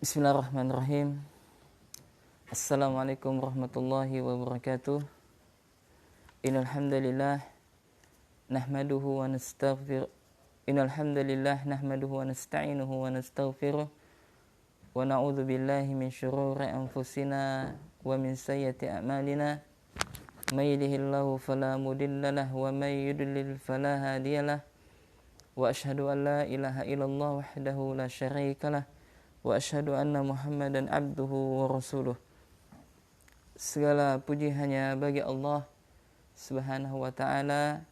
Bismillahirrahmanirrahim. Assalamualaikum warahmatullahi wabarakatuh. Innal hamdalillah nahmaduhu wa nastaghfir. Innal hamdalillah nahmaduhu wa nasta'inuhu wa nastaghfiruh. Wa na'udzu billahi min syururi anfusina wa min sayyiati a'malina. May yahdihillahu fala mudilla lahu wa may yudlil fala hadiyalah. Wa asyhadu an la ilaha illallah wahdahu la syarika lah. Wa asyhadu anna Muhammadan abduhu wa rasuluh. Segala puji hanya bagi Allah Subhanahu wa ta'ala.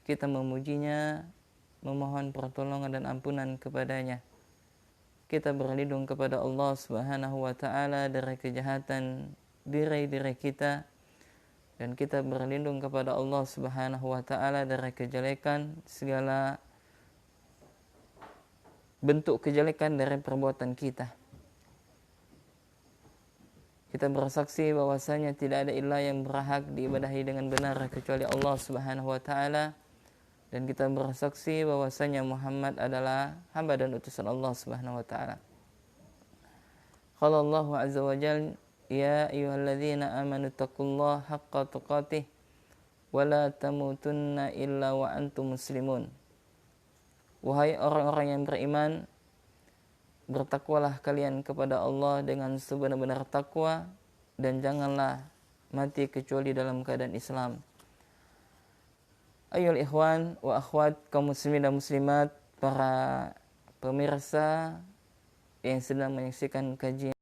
Kita memujinya, memohon pertolongan dan ampunan kepadanya. Kita berlindung kepada Allah Subhanahu wa ta'ala dari kejahatan diri-diri kita, dan kita berlindung kepada Allah Subhanahu wa ta'ala dari kejelekan segala bentuk kejelekan dari perbuatan kita. Kita bersaksi bahwasanya tidak ada ilah yang berhak diibadahi dengan benar kecuali Allah Subhanahu wa ta'ala, dan kita bersaksi bahwasanya Muhammad adalah hamba dan utusan Allah Subhanahu wa ta'ala. Qala Allahu azza wa jalla, ya ayyuhalladzina amanu taqullaha haqqa tuqatih wa la tamutunna illa wa antum muslimun. Wahai orang-orang yang beriman, bertakwalah kalian kepada Allah dengan sebenar-benar takwa, dan janganlah mati kecuali dalam keadaan Islam. Ayyuhal ikhwan wa akhwat, kaum muslimin dan muslimat, para pemirsa yang sedang menyaksikan kajian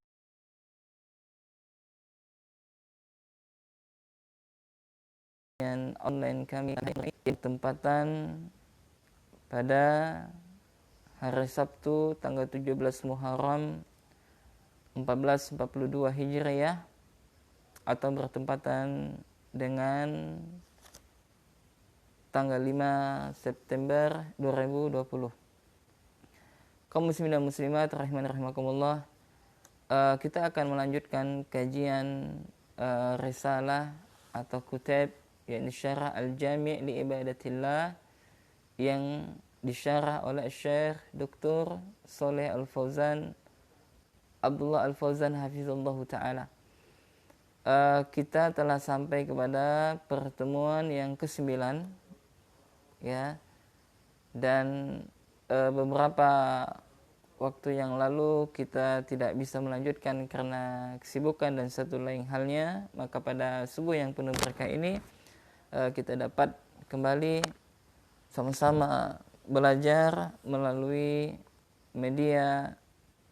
online kami di tempatan pada hari Sabtu tanggal 17 Muharram 1442 Hijriah, atau bertempatan dengan tanggal 5 September 2020. Kaum muslimin dan muslimat rahimani rahimakumullah, kita akan melanjutkan kajian risalah atau kitab yakni Syarah Al-Jami' li Ibadatillah yang disyarah oleh Syekh Dr. Shalih Al-Fauzan, Abdullah Al-Fauzan hafizallahu ta'ala. Kita telah sampai kepada pertemuan yang ke-9 ya, dan beberapa waktu yang lalu kita tidak bisa melanjutkan karena kesibukan dan satu lain halnya. Maka pada subuh yang penuh berkah ini kita dapat kembali sama-sama belajar melalui media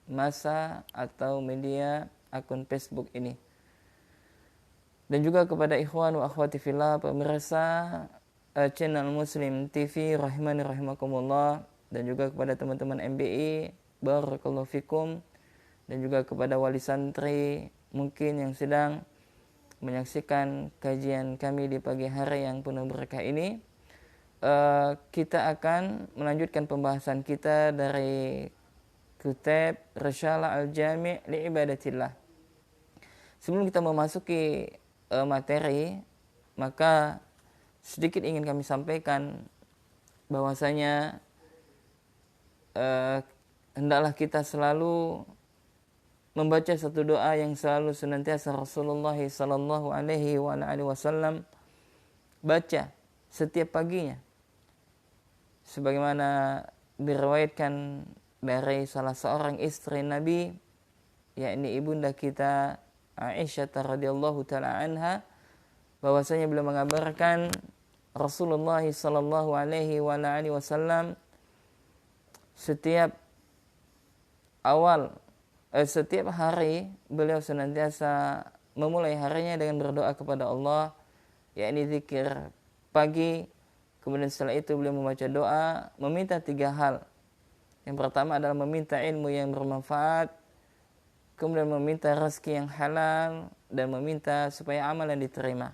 massa atau media akun Facebook ini. Dan juga kepada ikhwan wa akhwati fillah, pemirsa channel Muslim TV rahimani rahimakumullah, dan juga kepada teman-teman MBI barakallahu fikum, dan juga kepada wali santri mungkin yang sedang menyaksikan kajian kami di pagi hari yang penuh berkah ini. Kita akan melanjutkan pembahasan kita dari kitab Risalah Al-Jami' li Ibadatillah. Sebelum kita memasuki materi, maka sedikit ingin kami sampaikan bahwasanya hendaklah kita selalu membaca satu doa yang selalu senantiasa Rasulullah sallallahu alaihi wasallam baca setiap paginya, sebagaimana diriwayatkan dari salah seorang istri Nabi, yakni ibunda kita Aisyah radhiyallahu taala anha, bahwasanya beliau mengabarkan Rasulullah sallallahu alaihi wasallam setiap hari beliau senantiasa memulai harinya dengan berdoa kepada Allah, yakni zikir pagi. Kemudian setelah itu beliau membaca doa, meminta 3 hal. Yang pertama adalah meminta ilmu yang bermanfaat, kemudian meminta rezeki yang halal, dan meminta supaya amalan diterima.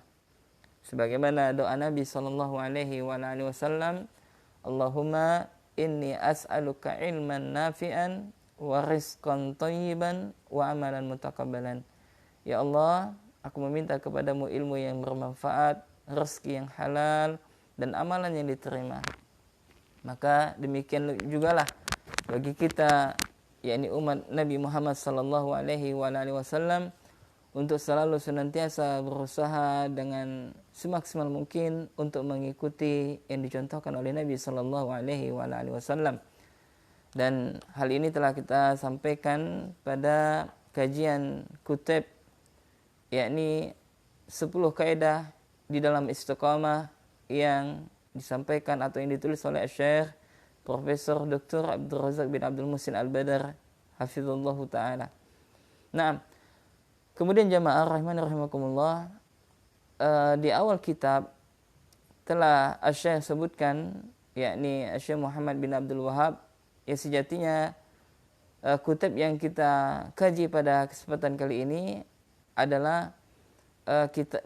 Sebagaimana doa Nabi sallallahu alaihi wasallam, Allahumma inni as'aluka ilman nafi'an wa rizqan thayyiban wa amalan mutaqabbalan. Ya Allah, aku meminta kepadamu ilmu yang bermanfaat, rezeki yang halal, dan amalan yang diterima. Maka demikian jugalah bagi kita yakni umat Nabi Muhammad sallallahu alaihi wasallam, untuk selalu senantiasa berusaha dengan semaksimal mungkin untuk mengikuti yang dicontohkan oleh Nabi sallallahu alaihi wasallam. Dan hal ini telah kita sampaikan pada kajian kutub, yakni 10 kaidah di dalam istiqamah yang disampaikan atau yang ditulis oleh Syekh Profesor Dr. Abdul Razak bin Abdul Muhsin Al-Badar hafizallahu taala. Nah, kemudian jamaah rahimani rahimakumullah, di awal kitab telah Syekh sebutkan, yakni Syekh Muhammad bin Abdul Wahab, yang sejatinya kutub yang kita kaji pada kesempatan kali ini adalah kita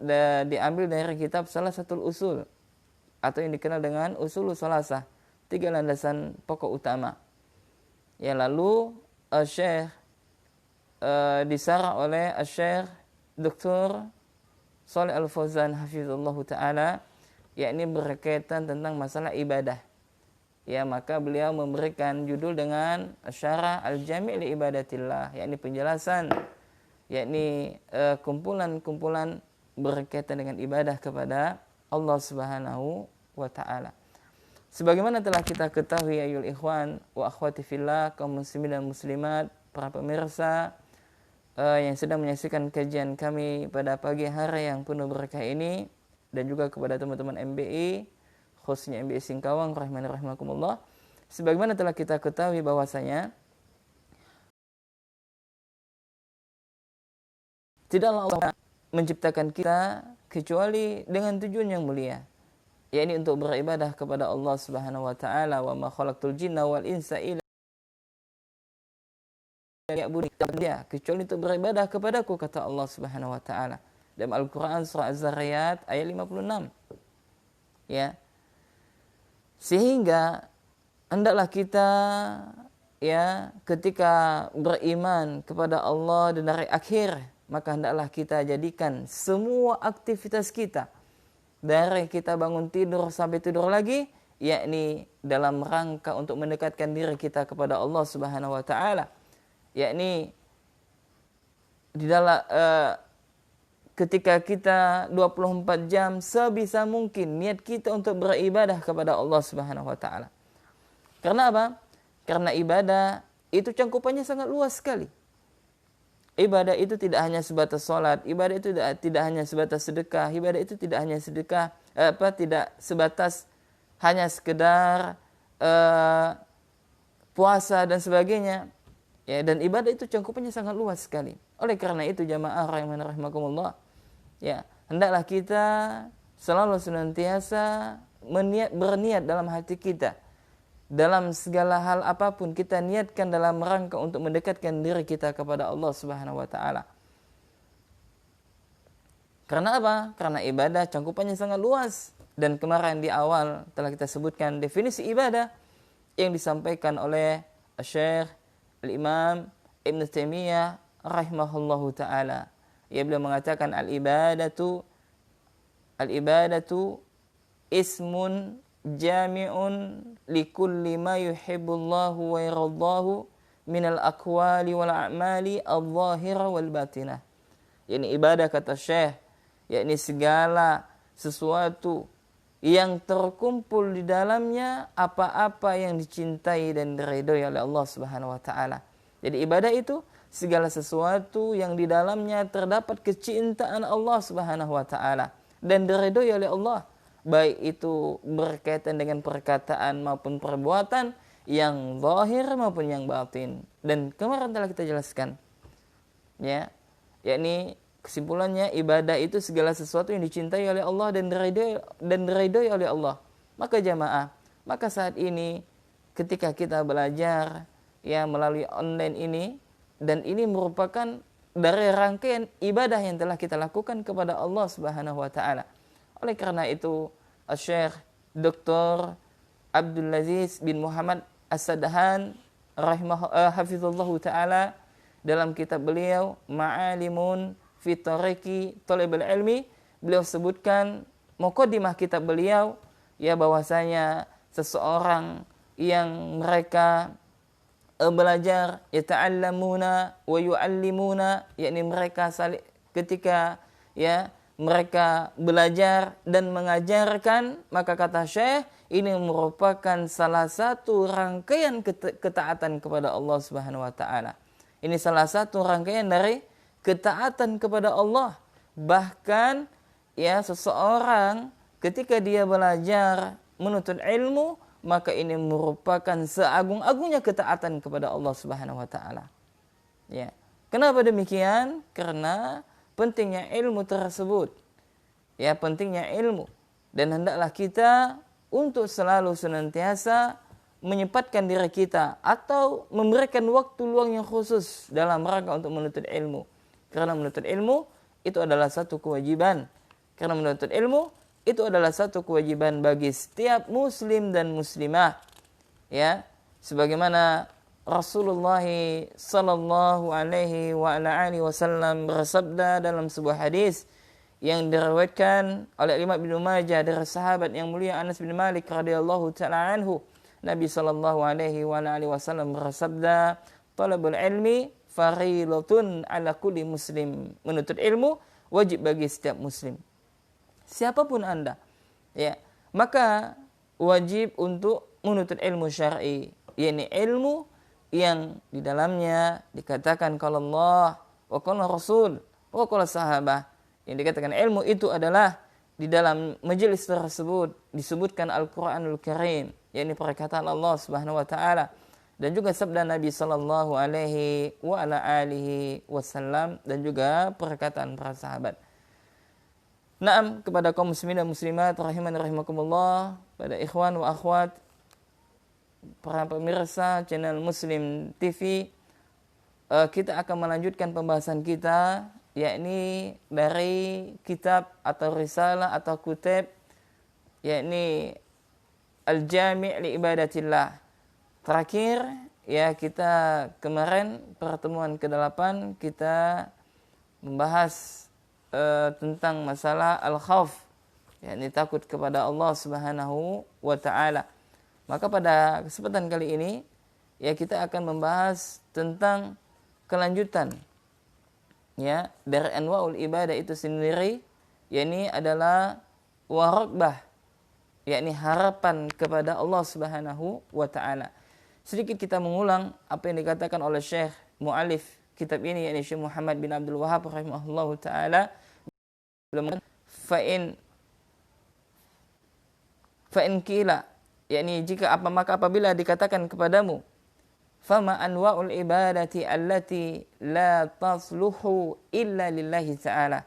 diambil dari kitab Salasatul Usul, atau yang dikenal dengan Usulul Salasah, 3 landasan pokok utama. Ya, lalu Syekh disarah oleh Syekh Dr. Shalih Al-Fauzan hafizallahu taala, yakni berkaitan tentang masalah ibadah. Ya, maka beliau memberikan judul dengan Syarah Al-Jami' li Ibadatillah, yakni penjelasan, yakni kumpulan-kumpulan berkaitan dengan ibadah kepada Allah Subhanahu wa taala. Sebagaimana telah kita ketahui ayyul ikhwan wa akhwati fillah, kaum muslimin dan muslimat, para pemirsa yang sedang menyaksikan kajian kami pada pagi hari yang penuh berkah ini, dan juga kepada teman-teman MBI, khususnya MBI Singkawang rahimani rahimakumullah. Sebagaimana telah kita ketahui bahwasanya tidaklah Allah menciptakan kita kecuali dengan tujuan yang mulia, yakni untuk beribadah kepada Allah Subhanahu wa taala. Wa ma khalaqtul jinna wal insa illa liya'budun, kecuali untuk beribadah kepadaku, kata Allah Subhanahu wa taala dalam Al-Qur'an surah Az-Zariyat ayat 56. Ya. Sehingga hendaklah kita, ya, ketika beriman kepada Allah dan hari akhir, maka hendaklah kita jadikan semua aktivitas kita, dari kita bangun tidur sampai tidur lagi, yakni dalam rangka untuk mendekatkan diri kita kepada Allah Subhanahu wa taala. Yakni di dalam ketika kita 24 jam sebisa mungkin niat kita untuk beribadah kepada Allah Subhanahu wa taala. Karena apa? Karena ibadah itu cangkupannya sangat luas sekali. Ibadah itu tidak hanya sebatas sholat, ibadah itu tidak hanya sebatas sedekah, ibadah itu tidak hanya sedekah, tidak sebatas hanya sekedar puasa dan sebagainya. Ya, dan ibadah itu cangkupannya sangat luas sekali. Oleh karena itu jamaah rahimani rahimakumullah, ya, hendaklah kita selalu senantiasa berniat dalam hati kita, dalam segala hal apapun kita niatkan dalam rangka untuk mendekatkan diri kita kepada Allah Subhanahu wa taala. Karena apa? Karena ibadah cangkupannya sangat luas, dan kemarin di awal telah kita sebutkan definisi ibadah yang disampaikan oleh Syekh Al-Imam Ibn Taimiyah rahimahullahu taala. Ia beliau mengatakan al-ibadatu ismun jami'un likulli ma yuhibbullahu wa yarallahu minal aqwali wal a'mali al-zahira wal batinah. Yakni ibadah, kata Syekh, yakni segala sesuatu yang terkumpul di dalamnya apa-apa yang dicintai dan diridhoi oleh Allah Subhanahu wa taala. Jadi ibadah itu segala sesuatu yang di dalamnya terdapat kecintaan Allah Subhanahu wa taala dan diridhoi oleh Allah, baik itu berkaitan dengan perkataan maupun perbuatan, yang zahir maupun yang batin. Dan kemarin telah kita jelaskan, ya, yakni kesimpulannya ibadah itu segala sesuatu yang dicintai oleh Allah dan diridhoi oleh Allah. Maka jamaah, maka saat ini ketika kita belajar, ya, melalui online ini, dan ini merupakan dari rangkaian ibadah yang telah kita lakukan kepada Allah Subhanahu wa taala. Oleh karena itu Syekh Dr. Abdul Aziz bin Muhammad As-Sadhan hafizallahu taala dalam kitab beliau Ma'alimun fi Tariqi Thalibul Ilmi, beliau sebutkan muqaddimah kitab beliau, ya, bahwasanya seseorang yang mereka belajar, yata'allamuna wa yu'allimuna, yakni mereka ketika ya mereka belajar dan mengajarkan, maka kata Syekh ini merupakan salah satu rangkaian ketaatan kepada Allah Subhanahu wa taala. Ini salah satu rangkaian dari ketaatan kepada Allah. Bahkan ya seseorang ketika dia belajar menuntut ilmu, maka ini merupakan seagung-agungnya ketaatan kepada Allah Subhanahu wa taala. Ya. Kenapa demikian? Karena pentingnya ilmu tersebut. Ya, pentingnya ilmu. Dan hendaklah kita untuk selalu senantiasa menyempatkan diri kita atau memberikan waktu luang yang khusus dalam rangka untuk menuntut ilmu. Karena menuntut ilmu itu adalah satu kewajiban. Karena menuntut ilmu itu adalah satu kewajiban bagi setiap muslim dan muslimah. Ya, sebagaimana Rasulullah sallallahu alaihi wa ala alihi wasallam bersabda dalam sebuah hadis yang diriwayatkan oleh Imam Ibnu Majah dari sahabat yang mulia Anas bin Malik radhiyallahu taala anhu. Nabi sallallahu alaihi wa ala alihi wasallam bersabda, "Talabul ilmi fariidatun ala kulli muslim." Menuntut ilmu wajib bagi setiap muslim. Siapapun Anda, ya, maka wajib untuk menuntut ilmu syar'i, yakni ilmu yang di dalamnya dikatakan kalau Allah wa qala Rasul wa qala sahabah. Yang dikatakan ilmu itu adalah di dalam majelis tersebut disebutkan Al-Qur'anul Karim, yakni perkataan Allah Subhanahu wa taala, dan juga sabda Nabi sallallahu alaihi wa ala alihi wasallam, dan juga perkataan para sahabat. Naam, kepada kaum muslimin dan muslimat rahimani rahimakumullah, pada ikhwan wa akhwat, para pemirsa channel Muslim TV, kita akan melanjutkan pembahasan kita, yakni dari kitab atau risalah atau kutub, yakni Al-Jami' li Ibadatillah. Terakhir ya, kita kemarin pertemuan ke-8 kita membahas tentang masalah al-khauf, yakni takut kepada Allah Subhanahu wa taala. Maka pada kesempatan kali ini ya kita akan membahas tentang kelanjutan ya dari anwaul ibadah itu sendiri, yakni adalah waraqbah, yakni harapan kepada Allah Subhanahu wa taala. Sedikit kita mengulang apa yang dikatakan oleh Syekh mu'alif kitab ini, yakni Syekh Muhammad bin Abdul Wahhab rahimahullahu taala. Fa'in kila, yakni jika maka apabila dikatakan kepadamu, fama anwa'ul ibadati allati la tasluhu illa lillahi ta'ala,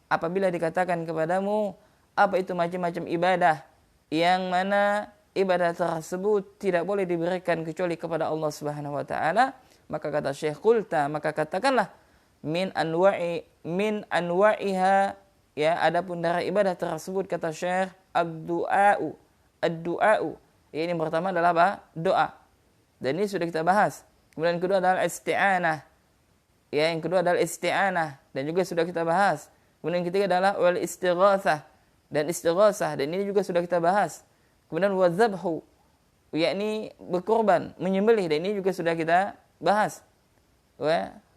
apabila dikatakan kepadamu apa itu macam-macam ibadah yang mana ibadah tersebut tidak boleh diberikan kecuali kepada Allah Subhanahu wa taala, maka kata Syekh, qulta, maka katakanlah, min anwa'iha, ya, adapun dari ibadah tersebut kata Syekh, ad-du'a'u, ini pertama adalah apa? Doa. Dan ini sudah kita bahas. Kemudian yang kedua adalah isti'anah. Ya, yang kedua adalah isti'anah, dan juga sudah kita bahas. Kemudian yang ketiga adalah wal istighatsah, dan istighatsah, dan ini juga sudah kita bahas. Kemudian wadzabhu, yakni berkorban, menyembelih, dan ini juga sudah kita bahas.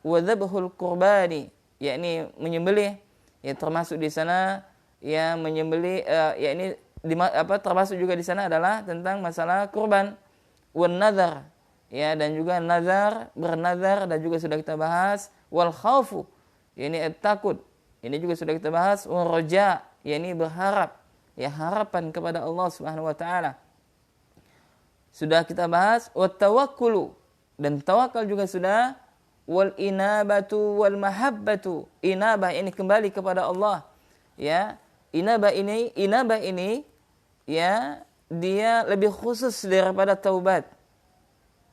Wadzabhul qurbani, yakni menyembelih, ya termasuk di sana ya menyembelih, yakni termasuk juga di sana adalah tentang masalah kurban. Wan nazar, ya, dan juga nazar, bernazar, dan juga sudah kita bahas. Wal khaufu, yakni takut, ini juga sudah kita bahas. Wal raja, yakni berharap, ya harapan kepada Allah Subhanahu wa taala, sudah kita bahas. Wat tawakkulu, dan tawakal juga sudah. Wal inabatu wal mahabbatu, inabah ini kembali kepada Allah, ya. Inabah ini ya dia lebih khusus daripada taubat,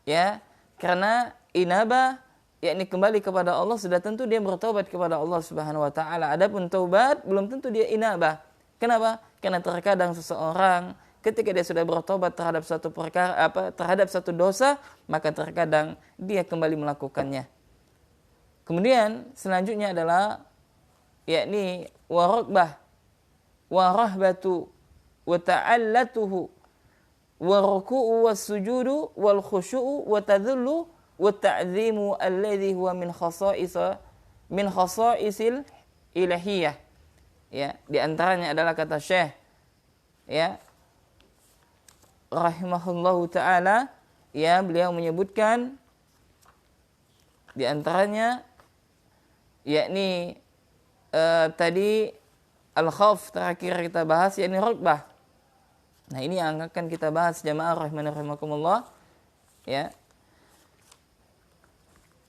ya, karena inabah yakni kembali kepada Allah sudah tentu dia bertaubat kepada Allah Subhanahu wa taala. Adapun taubat belum tentu dia inabah. Kenapa? Karena terkadang seseorang ketika dia sudah bertobat terhadap satu perkara, terhadap satu dosa, maka terkadang dia kembali melakukannya. Kemudian selanjutnya adalah yakni waraqbah, warahbatu, wa ta'allatuhu, wa ruku'u was sujudu wal khusyu'u wa tadhullu wa ta'zimu alladhi huwa min khasa'isil ilahiyah. Ya, di antaranya adalah kata Syekh ya rahimahullahu taala, ya, beliau menyebutkan di antaranya yakni tadi al-khauf terakhir kita bahas, yakni rukbah. Nah, ini yang akan kita bahas jamaah rahimakumullah, ya.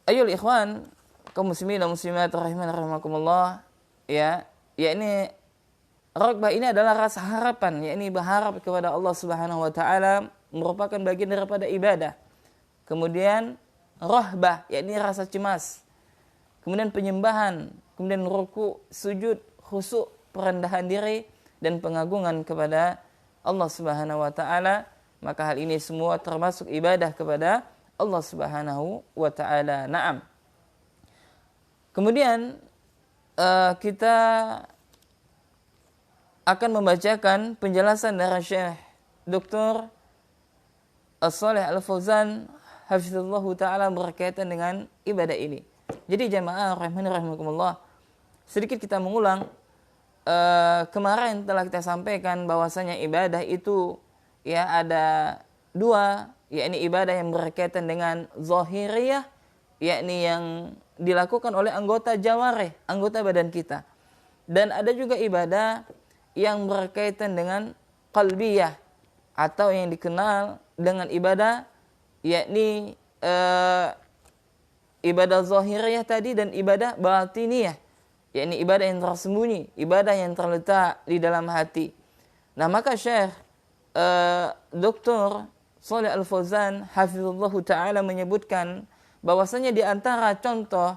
Ayol ikhwan kaum muslimin dan muslimat rahimakumullah, ya, yakni raqbah ini adalah rasa harapan, yakni berharap kepada Allah Subhanahu wa taala, merupakan bagian daripada ibadah. Kemudian rahbah, yakni rasa cemas. Kemudian penyembahan, kemudian ruku, sujud, khusyuk, perendahan diri dan pengagungan kepada Allah Subhanahu wa taala. Maka hal ini semua termasuk ibadah kepada Allah Subhanahu wa taala. Naam. Kemudian kita akan membacakan penjelasan dari Syekh Dr. As-Shalih Al-Fauzan hafizallahu taala berkaitan dengan ibadah ini. Jadi jamaah rahimakumullah, sedikit kita mengulang kemarin telah kita sampaikan bahwasanya ibadah itu ya ada dua, yakni ibadah yang berkaitan dengan zahiriyah, yakni yang dilakukan oleh anggota jawarih, anggota badan kita. Dan ada juga ibadah yang berkaitan dengan qalbiyah atau yang dikenal dengan ibadah yakni ibadah zahiriyah tadi dan ibadah batiniyah, yakni ibadah yang tersembunyi, ibadah yang terletak di dalam hati. Nah, maka Syekh Dr. Shalih Al-Fauzan hafizallahu taala menyebutkan bahwasanya di antara contoh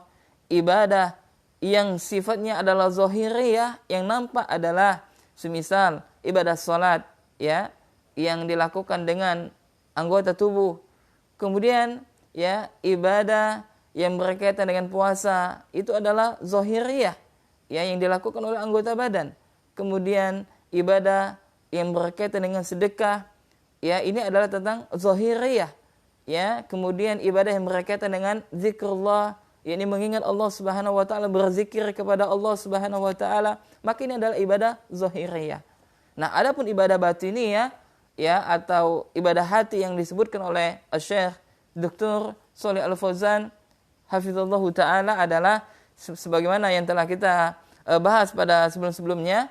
ibadah yang sifatnya adalah zahiriyah, yang nampak adalah semisal ibadah salat, ya, yang dilakukan dengan anggota tubuh. Kemudian ya, ibadah yang berkaitan dengan puasa itu adalah zahiriyah, ya, yang dilakukan oleh anggota badan. Kemudian ibadah yang berkaitan dengan sedekah, ya, ini adalah tentang zahiriyah, ya. Kemudian ibadah yang berkaitan dengan zikrullah, yakni mengingat Allah Subhanahu wa taala, berzikir kepada Allah Subhanahu wa taala, maka ini adalah ibadah zahiriyah. Nah, adapun ibadah batiniyah, ya, atau ibadah hati yang disebutkan oleh Syekh Dr. Shalih Al-Fauzan hafizallahu taala adalah sebagaimana yang telah kita bahas pada sebelum-sebelumnya,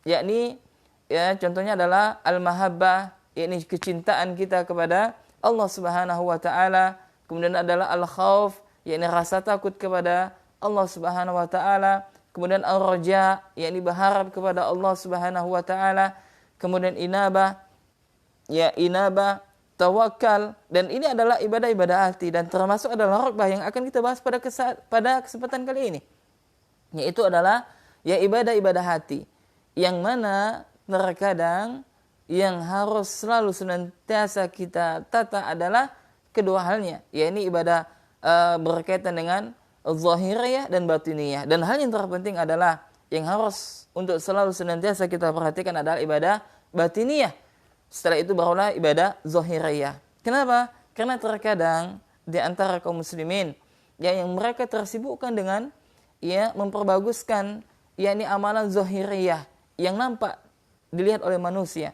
yakni ya contohnya adalah al-mahabbah, yakni kecintaan kita kepada Allah Subhanahu wa taala. Kemudian adalah al-khauf, yakni rasa takut kepada Allah Subhanahu wa taala. Kemudian ar-raja, yakni berharap kepada Allah Subhanahu wa taala. Kemudian inabah, ya, inabah, tawakal, dan ini adalah ibadah-ibadah hati, dan termasuk adalah rukbah yang akan kita bahas pada kesempatan kali ini, yaitu adalah ya ibadah-ibadah hati, yang mana terkadang yang harus selalu senantiasa kita tata adalah kedua halnya, yakni ibadah berkaitan dengan zahiriyah dan batiniyah. Dan hal yang terpenting adalah yang harus untuk selalu senantiasa kita perhatikan adalah ibadah batiniyah. Setelah itu barulah ibadah zahiriyah. Kenapa? Karena terkadang di antara kaum muslimin ya, yang mereka tersibukkan dengan ya memperbaguskan yakni amalan zahiriyah yang nampak dilihat oleh manusia,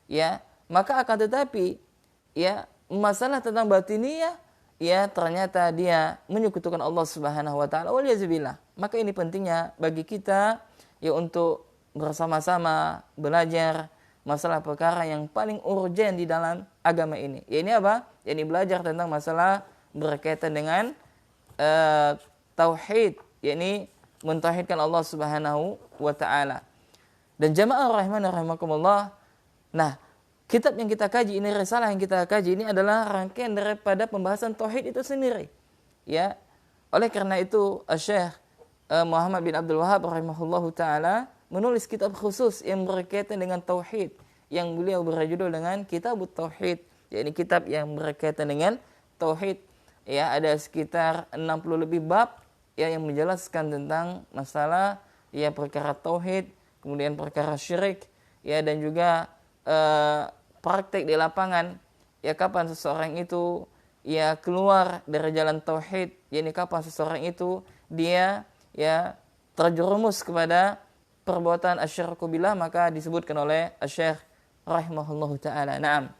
ya, maka akan tetapi ya masalah tentang batiniyah ya ternyata dia menyekutukan Allah Subhanahu wa taala, waliyadzubillah. Maka ini pentingnya bagi kita ya untuk bersama-sama belajar masalah perkara yang paling urgen di dalam agama ini. Ya, ini apa? Ya, ini belajar tentang masalah berkaitan dengan tauhid, yakni mentauhidkan Allah Subhanahu wa taala. Dan jamaah rahimakumullah, nah, kitab yang kita kaji ini, risalah yang kita kaji ini adalah rangkaian daripada pembahasan tauhid itu sendiri. Ya. Oleh karena itu, Syekh Muhammad bin Abdul Wahhab rahimahullahu taala menulis kitab khusus yang berkaitan dengan tauhid, yang beliau berjudul dengan Kitabut Tauhid, yakni kitab yang berkaitan dengan tauhid. Ya, ada sekitar 60 lebih bab ya yang menjelaskan tentang masalah ya perkara tauhid, kemudian perkara syirik, ya, dan juga praktek di lapangan, ya, kapan seseorang itu ya keluar dari jalan tauhid, yakni kapan seseorang itu dia ya terjerumus kepada perbuatan asyirku billah, maka disebutkan oleh Asy-Syaikh rahimahullahu taala. Naam.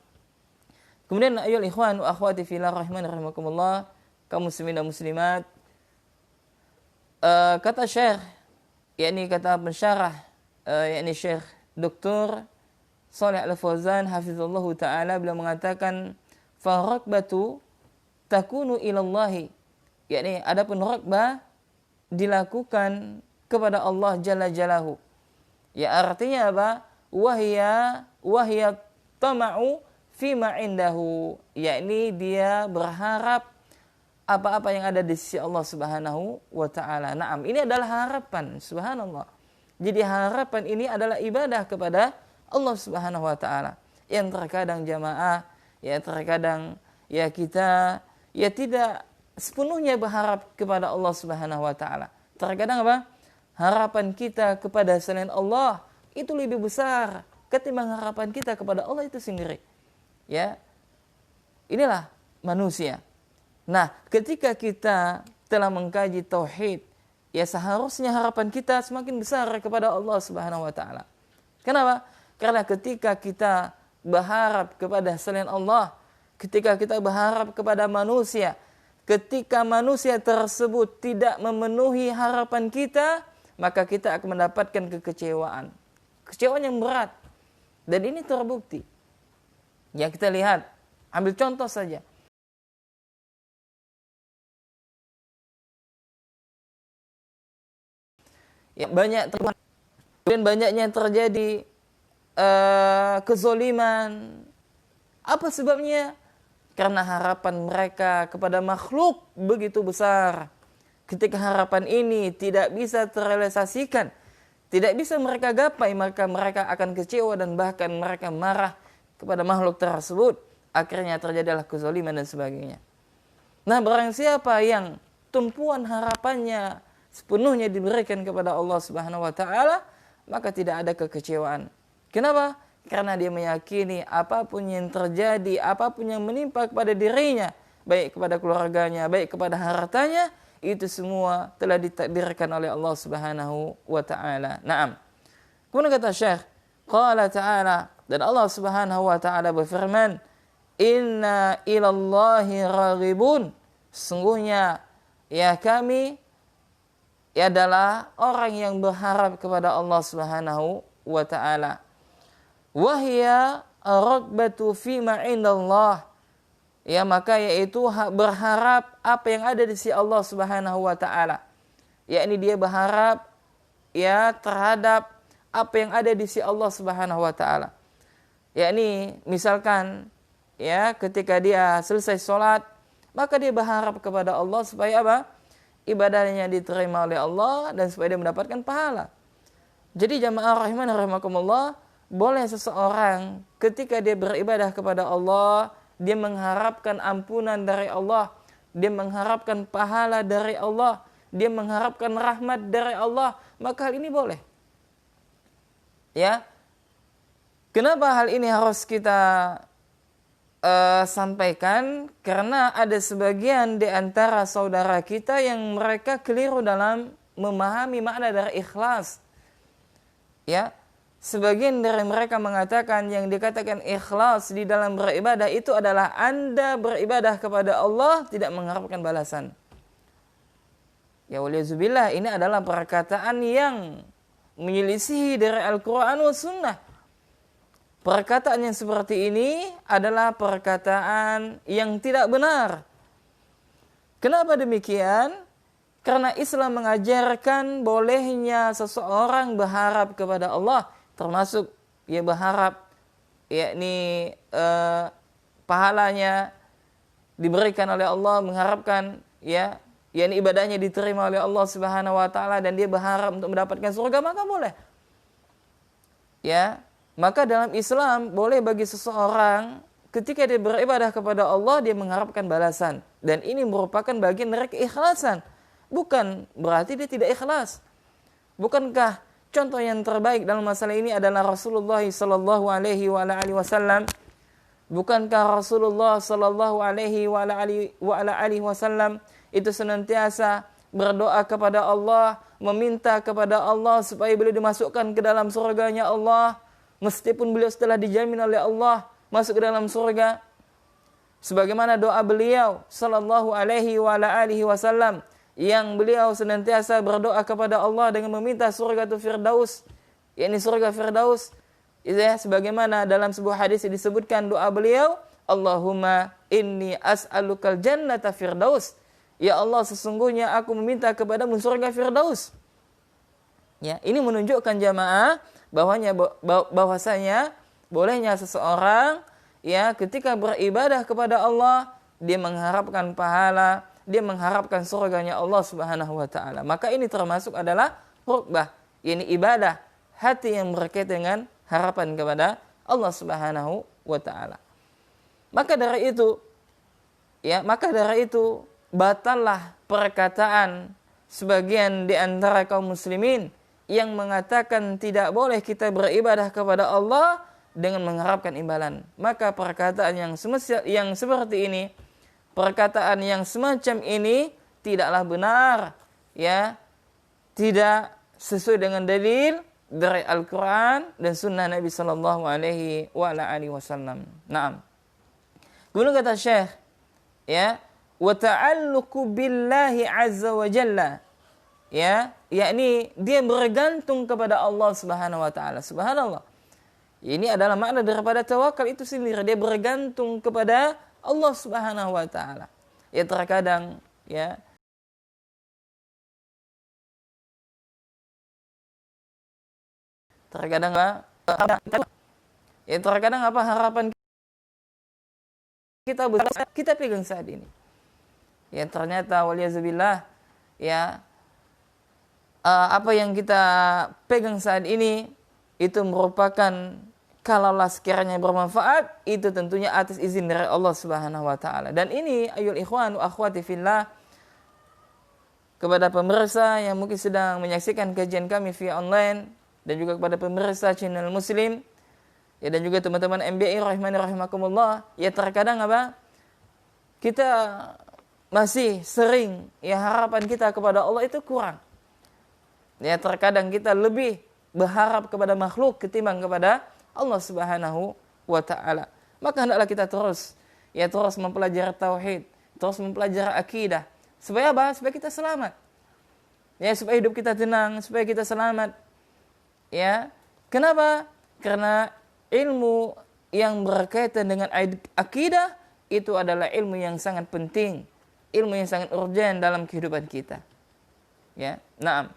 Kemudian ayol ikhwan wa akhwati fillah rahimani rahimakumullah, kaum muslimin dan muslimat, kata Syekh, yakni kata pensyarah, yakni Syekh Dr. Shalih Al-Fauzan hafizallahu taala, beliau mengatakan faraqbatu takunu ilallahi, yakni adapun raqbah dilakukan kepada Allah jalla jalahu. Ya artinya apa? Wahya tama'u fima indahu, yakni dia berharap apa-apa yang ada di sisi Allah Subhanahu wa taala. Naam, ini adalah harapan, subhanallah. Jadi harapan ini adalah ibadah kepada Allah Subhanahu wa taala. Yang terkadang jamaah, ya terkadang ya kita ya tidak sepenuhnya berharap kepada Allah Subhanahu wa taala. Terkadang apa? Harapan kita kepada selain Allah itu lebih besar ketimbang harapan kita kepada Allah itu sendiri. Ya. Inilah manusia. Nah, ketika kita telah mengkaji tauhid, ya seharusnya harapan kita semakin besar kepada Allah Subhanahu wa taala. Kenapa? Karena ketika kita berharap kepada selain Allah, ketika kita berharap kepada manusia, ketika manusia tersebut tidak memenuhi harapan kita, maka kita akan mendapatkan kekecewaan. Kekecewaan yang berat. Dan ini terbukti. Ya kita lihat, ambil contoh saja. Ya, kemudian banyaknya terjadi kezoliman. Apa sebabnya? Karena harapan mereka kepada makhluk begitu besar. Ketika harapan ini tidak bisa terrealisasikan, tidak bisa mereka gapai, maka mereka akan kecewa dan bahkan mereka marah kepada makhluk tersebut. Akhirnya terjadilah kezoliman dan sebagainya. Nah, barang siapa yang tumpuan harapannya sepenuhnya diberikan kepada Allah Subhanahu wa taala, maka tidak ada kekecewaan. Kenapa? Karena dia meyakini apapun yang terjadi, apapun yang menimpa kepada dirinya, baik kepada keluarganya, baik kepada hartanya, itu semua telah ditakdirkan oleh Allah Subhanahu wa taala. Naam. Kemudian kata Syekh, qala ta'ala, dan Allah Subhanahu wa taala berfirman, "Inna ilallahi raghibun." Sungguhnya ya kami adalah orang yang berharap kepada Allah Subhanahu wa taala. Wahya raghbatu fima indallah. Ya, maka yaitu berharap apa yang ada di sisi Allah Subhanahu wa taala. Yakni dia berharap ya terhadap apa yang ada di sisi Allah Subhanahu wa taala. Yakni misalkan ya ketika dia selesai sholat, maka dia berharap kepada Allah supaya apa? Ibadahnya diterima oleh Allah dan supaya dia mendapatkan pahala. Jadi jamaah rahimani rahimakumullah, boleh seseorang ketika dia beribadah kepada Allah, dia mengharapkan ampunan dari Allah, dia mengharapkan pahala dari Allah, dia mengharapkan rahmat dari Allah, maka hal ini boleh. Ya. Kenapa hal ini harus kita sampaikan? Karena ada sebagian di antara saudara kita yang mereka keliru dalam memahami makna dari ikhlas. Ya. Sebagian dari mereka mengatakan yang dikatakan ikhlas di dalam beribadah itu adalah Anda beribadah kepada Allah tidak mengharapkan balasan. Ya waliyazubillah, ini adalah perkataan yang menyelisihi dari Al-Quran wa Sunnah. Perkataan yang seperti ini adalah perkataan yang tidak benar. Kenapa demikian? Karena Islam mengajarkan bolehnya seseorang berharap kepada Allah, termasuk ia berharap yakni pahalanya diberikan oleh Allah, mengharapkan yakni ibadahnya diterima oleh Allah Subhanahu wa taala dan dia berharap untuk mendapatkan surga, maka boleh. Ya, maka dalam Islam boleh bagi seseorang ketika dia beribadah kepada Allah dia mengharapkan balasan, dan ini merupakan bagian dari keikhlasan. Bukan berarti dia tidak ikhlas. Bukankah contoh yang terbaik dalam masalah ini adalah Rasulullah sallallahu alaihi wasallam Bukankah Rasulullah sallallahu alaihi wasallam itu senantiasa berdoa kepada Allah, meminta kepada Allah supaya beliau dimasukkan ke dalam surganya Allah, meskipun beliau setelah dijamin oleh Allah masuk ke dalam surga. Sebagaimana doa beliau sallallahu alaihi wasallam yang beliau senantiasa berdoa kepada Allah dengan meminta surga Firdaus, yakni surga Firdaus. Ya, sebagaimana dalam sebuah hadis disebutkan doa beliau, Allahumma inni as'alukal jannata firdaus. Ya Allah, sesungguhnya aku meminta kepadamu surga Firdaus. Ya, ini menunjukkan jamaah bahwasanya bolehnya seseorang ya ketika beribadah kepada Allah dia mengharapkan pahala, dia mengharapkan surganya Allah Subhanahu wa taala. Maka ini termasuk adalah rugbah, yakni ibadah hati yang berkaitan dengan harapan kepada Allah Subhanahu wa taala. Maka dari itu batallah perkataan sebagian di antara kaum muslimin yang mengatakan tidak boleh kita beribadah kepada Allah dengan mengharapkan imbalan. Maka perkataan yang seperti ini, perkataan yang semacam ini tidaklah benar, ya. Tidak sesuai dengan dalil dari Al-Quran dan Sunnah Nabi Sallallahu Alaihi Wasallam. Naam. Kemudian kata Syekh, ya, wa ta'alluqu billahi azza wa jalla, ya, yakni dia bergantung kepada Allah Subhanahu wa taala. Subhanallah. Ini adalah makna daripada tawakal itu sendiri. Dia bergantung kepada Allah Subhanahu wa taala. Ya terkadang, ya, terkadang apa harapan kita pegang saat ini. Ya ternyata waliyazubillah, ya apa yang kita pegang saat ini itu merupakan kalaulah sekiranya bermanfaat itu tentunya atas izin dari Allah Subhanahu wa taala. Dan ini ayul ikhwan wa akhwati fillah, kepada pemirsa yang mungkin sedang menyaksikan kajian kami via online dan juga kepada pemirsa channel Muslim, ya, dan juga teman-teman MBI rahimani rahimakumullah, ya terkadang apa? Kita masih sering ya harapan kita kepada Allah itu kurang. Ya terkadang kita lebih berharap kepada makhluk ketimbang kepada Allah Subhanahu wa taala. Maka hendaklah kita terus mempelajari tauhid, terus mempelajari akidah. Supaya apa? Supaya kita selamat. Ya, supaya hidup kita tenang, supaya kita selamat. Ya, kenapa? Karena ilmu yang berkaitan dengan akidah itu adalah ilmu yang sangat penting, ilmu yang sangat urgen dalam kehidupan kita. Ya, naam.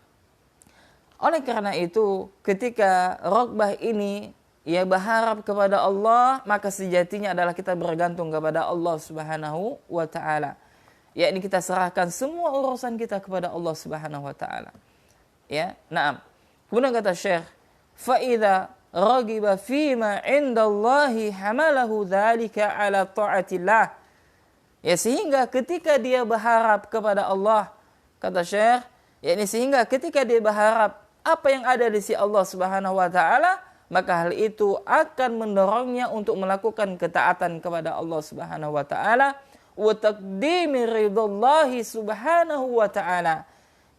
Oleh karena itu, ketika rokbah ini ya berharap kepada Allah, maka sejatinya adalah kita bergantung kepada Allah Subhanahu wa taala. Yakni kita serahkan semua urusan kita kepada Allah Subhanahu wa taala. Ya, naam. Kemudian kata Syekh, fa idza ragiba fima 'indallahi hamalahu dzalika 'ala ta'atillah. Ya, sehingga ketika dia berharap kepada Allah, kata Syekh, yakni sehingga ketika dia berharap apa yang ada di sisi Allah Subhanahu wa taala, maka hal itu akan mendorongnya untuk melakukan ketaatan kepada Allah Subhanahu wa taala wa taqdimi ridallahi subhanahu wa ta'ala,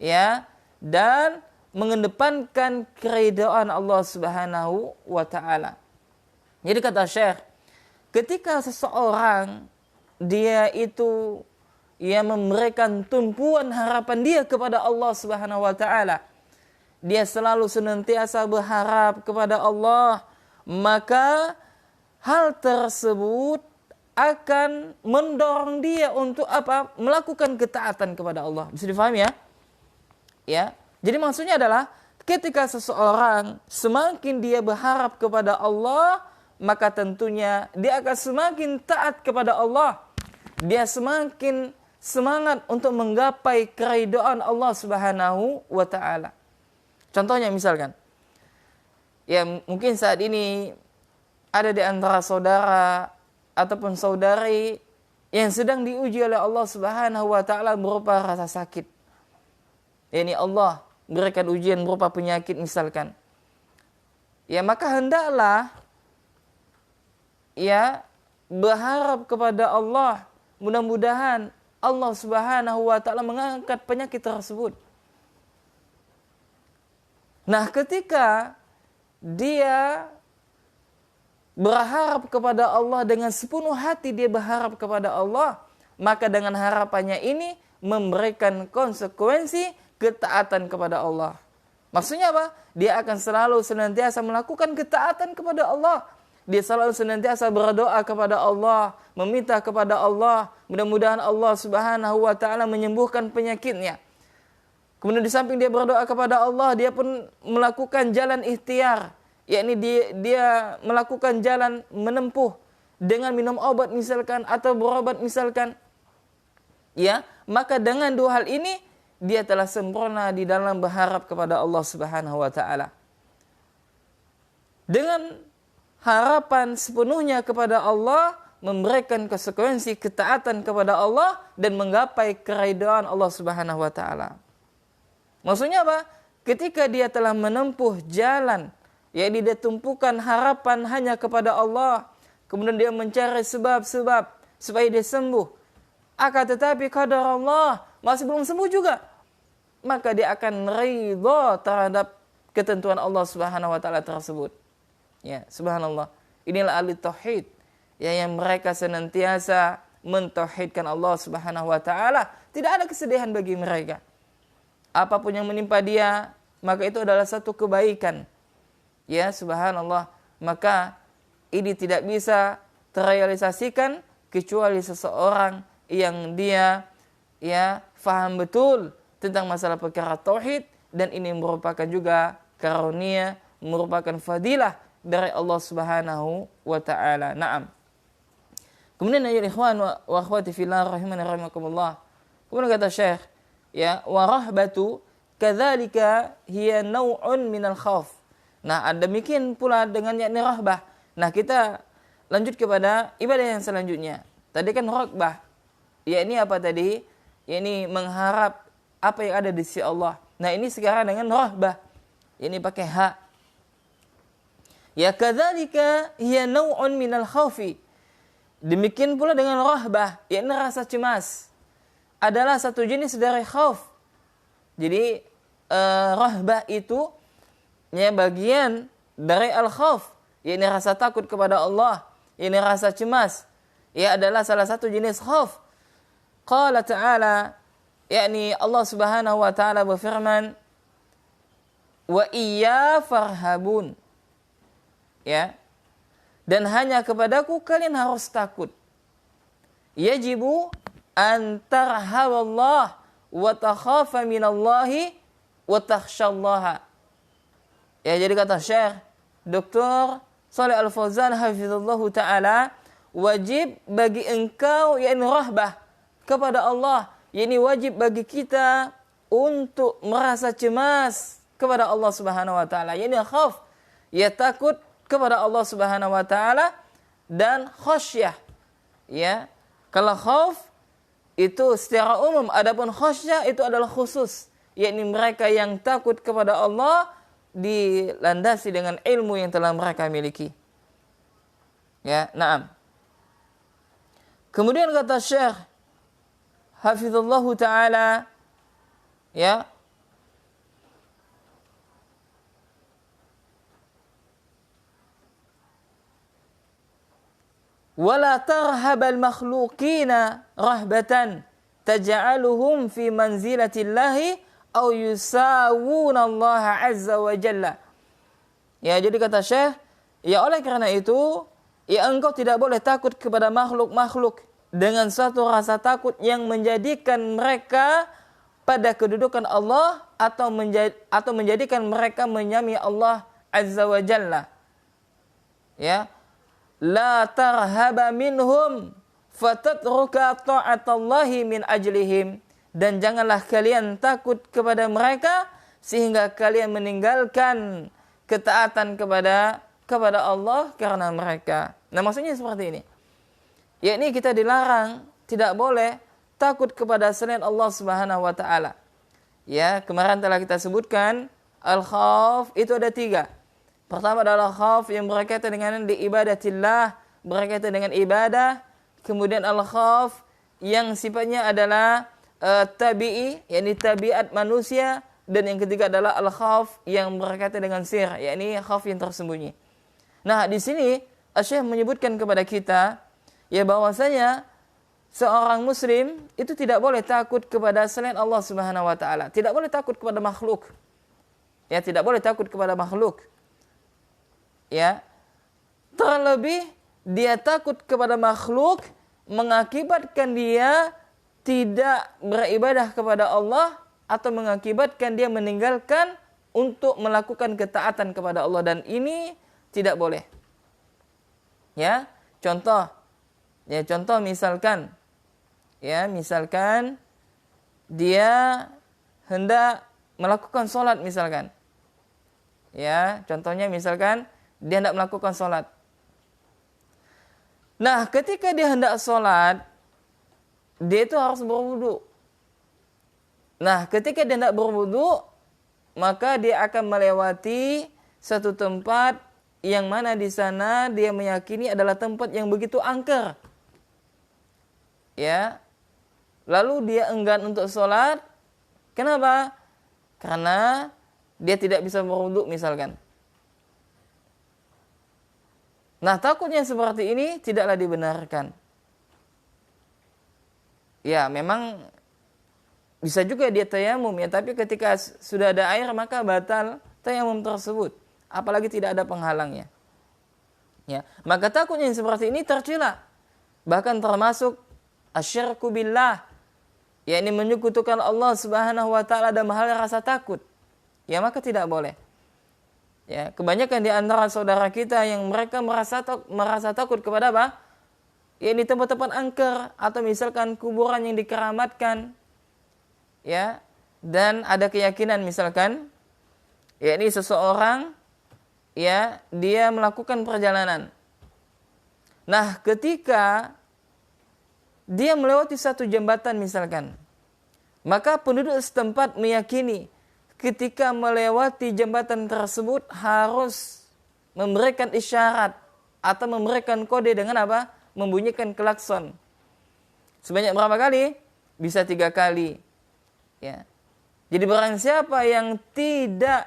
ya, dan mengedepankan keridhaan Allah Subhanahu wa ta'ala. Jadi kata Syekh, ketika seseorang dia itu ya memberikan tumpuan harapan dia kepada Allah Subhanahu wa ta'ala, dia selalu senantiasa berharap kepada Allah, maka hal tersebut akan mendorong dia untuk apa? Melakukan ketaatan kepada Allah. Bisa difahami ya? Ya. Jadi maksudnya adalah ketika seseorang semakin dia berharap kepada Allah, maka tentunya dia akan semakin taat kepada Allah. Dia semakin semangat untuk menggapai keridhaan Allah Subhanahu wa taala. Contohnya misalkan, ya mungkin saat ini ada di antara saudara ataupun saudari yang sedang diuji oleh Allah Subhanahu wa taala berupa rasa sakit. Ini Allah berikan ujian berupa penyakit misalkan. Ya, maka hendaklah ya berharap kepada Allah, mudah-mudahan Allah Subhanahu wa taala mengangkat penyakit tersebut. Nah, ketika dia berharap kepada Allah dengan sepenuh hati, dia berharap kepada Allah, maka dengan harapannya ini memberikan konsekuensi ketaatan kepada Allah. Maksudnya apa? Dia akan selalu senantiasa melakukan ketaatan kepada Allah. Dia selalu senantiasa berdoa kepada Allah, meminta kepada Allah, mudah-mudahan Allah Subhanahu wa taala menyembuhkan penyakitnya. Kemudian di samping dia berdoa kepada Allah, dia pun melakukan jalan ikhtiar, yakni dia melakukan jalan menempuh dengan minum obat misalkan atau berobat misalkan. Ya, maka dengan dua hal ini dia telah sempurna di dalam berharap kepada Allah Subhanahu wa taala. Dengan harapan sepenuhnya kepada Allah, memberikan konsekuensi ketaatan kepada Allah dan menggapai keridhaan Allah Subhanahu wa taala. Maksudnya apa? Ketika dia telah menempuh jalan, yakni dia tumpukan harapan hanya kepada Allah, kemudian dia mencari sebab-sebab supaya dia sembuh. Akan tetapi qadar Allah masih belum sembuh juga, maka dia akan ridha terhadap ketentuan Allah Subhanahu wa taala tersebut. Ya, subhanallah. Inilah ahli tauhid, ya, yang mereka senantiasa mentauhidkan Allah Subhanahu wa taala. Tidak ada kesedihan bagi mereka. Apapun yang menimpa dia, maka itu adalah satu kebaikan. Ya, subhanallah. Maka ini tidak bisa terrealisasikan kecuali seseorang yang dia faham betul tentang masalah perkara tauhid, dan ini merupakan juga karunia, merupakan fadilah dari Allah Subhanahu wa taala. Naam. Kemudian ya ikhwan wa akhwati fillah rahimani rahimakumullah. Kemudian kata Syekh, ya, wa rahbatu kadzalika hiya naw'un minal khauf. Nah, demikian pula dengan yakni rahbah. Nah, kita lanjut kepada ibadah yang selanjutnya. Tadi kan raghbah. Yakni apa tadi? Yakni mengharap apa yang ada di sisi Allah. Nah, ini sekarang dengan rahbah. Yakni pakai ha. Ya, kadzalika hiya naw'un minal khaufi. Demikian pula dengan rahbah, yakni rasa cemas, adalah satu jenis dari khauf. Jadi rahbah itu ya bagian dari al-khauf, yakni rasa takut kepada Allah, yakni rasa cemas, ya adalah salah satu jenis khauf. Qala ta'ala, yakni Allah Subhanahu wa taala berfirman, wa iyya farhabun. Ya. Dan hanya kepadaku kalian harus takut. Yajibu an tarhaballah wa takhafa minallahi wa takhshallaha. Ya, jadi kata Syekh Dr. Shalih Al-Fauzan hafizallahu taala, wajib bagi engkau yakni rahbah kepada Allah, yakni wajib bagi kita untuk merasa cemas kepada Allah Subhanahu wa taala, yakni khauf, ya takut kepada Allah Subhanahu wa taala, dan khasyah. Ya. Kalau khauf itu secara umum, adapun khasyah itu adalah khusus, yakni mereka yang takut kepada Allah dilandasi dengan ilmu yang telah mereka miliki. Ya, na'am. Kemudian kata Syekh hafizallahu taala, ya, wala tarhabal makhluqina rahbatan taj'aluhum fi manzilatillahi aw yusawuna Allah azza wa jalla. Ya, jadi kata Syekh, ya oleh karena itu, ya engkau tidak boleh takut kepada makhluk-makhluk dengan suatu rasa takut yang menjadikan mereka pada kedudukan Allah atau menjadikan mereka menyamai Allah azza wa jalla. Ya. La tarhaba minhum fatatruka ta'atallahi min ajlihim. Dan janganlah kalian takut kepada mereka sehingga kalian meninggalkan ketaatan kepada Allah karena mereka. Nah, maksudnya seperti ini. Yakni kita dilarang, tidak boleh takut kepada selain Allah Subhanahu wa taala. Ya, kemarin telah kita sebutkan al-khauf itu ada 3. Pertama adalah khauf yang berkaitan dengan diibadatillah, berkaitan dengan ibadah, kemudian al-khauf yang sifatnya adalah tabi'i, yakni tabiat manusia, dan yang ketiga adalah al-khauf yang berkaitan dengan sir, yakni khauf yang tersembunyi. Nah, di sini Asy-Syaikh menyebutkan kepada kita ya bahwasanya seorang muslim itu tidak boleh takut kepada selain Allah Subhanahu wa taala, tidak boleh takut kepada makhluk. Ya, tidak boleh takut kepada makhluk. Ya. Terlebih dia takut kepada makhluk mengakibatkan dia tidak beribadah kepada Allah atau mengakibatkan dia meninggalkan untuk melakukan ketaatan kepada Allah, dan ini tidak boleh. Ya, contoh misalkan dia hendak melakukan sholat misalkan. Ya, contohnya misalkan dia hendak melakukan sholat. Nah, ketika dia hendak sholat, dia itu harus berwudu. Nah, ketika dia hendak berwudu, maka dia akan melewati satu tempat yang mana di sana dia meyakini adalah tempat yang begitu angker. Ya. Lalu dia enggan untuk sholat. Kenapa? Karena dia tidak bisa berwudu misalkan. Nah, takutnya seperti ini tidaklah dibenarkan. Ya, memang bisa juga dia tayamum ya, tapi ketika sudah ada air maka batal tayamum tersebut, apalagi tidak ada penghalangnya. Ya, maka takutnya yang seperti ini tercela. Bahkan termasuk asyirku billah, yakni menyekutukan Allah Subhanahu wa taala dalam hal rasa takut. Ya, maka tidak boleh. Ya, kebanyakan di antara saudara kita yang mereka merasa takut kepada apa? Ya, ini tempat-tempat angker atau misalkan kuburan yang dikeramatkan. Ya, dan ada keyakinan misalkan ya ini seseorang ya dia melakukan perjalanan. Nah, ketika dia melewati satu jembatan misalkan, maka penduduk setempat meyakini ketika melewati jembatan tersebut harus memberikan isyarat atau memberikan kode dengan apa? Membunyikan klakson. Sebanyak berapa kali? Bisa 3 kali. Ya. Jadi barang siapa yang tidak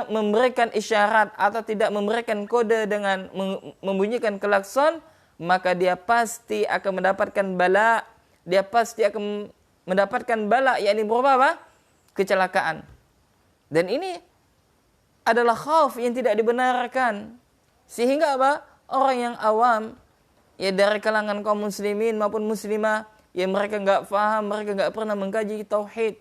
memberikan isyarat atau tidak memberikan kode dengan membunyikan klakson, maka dia pasti akan mendapatkan bala. Dia pasti akan mendapatkan bala, yakni berupa apa? Kecelakaan. Dan ini adalah khauf yang tidak dibenarkan. Sehingga apa? Orang yang awam ya dari kalangan kaum muslimin maupun muslimah, ya mereka enggak paham, mereka enggak pernah mengkaji tauhid.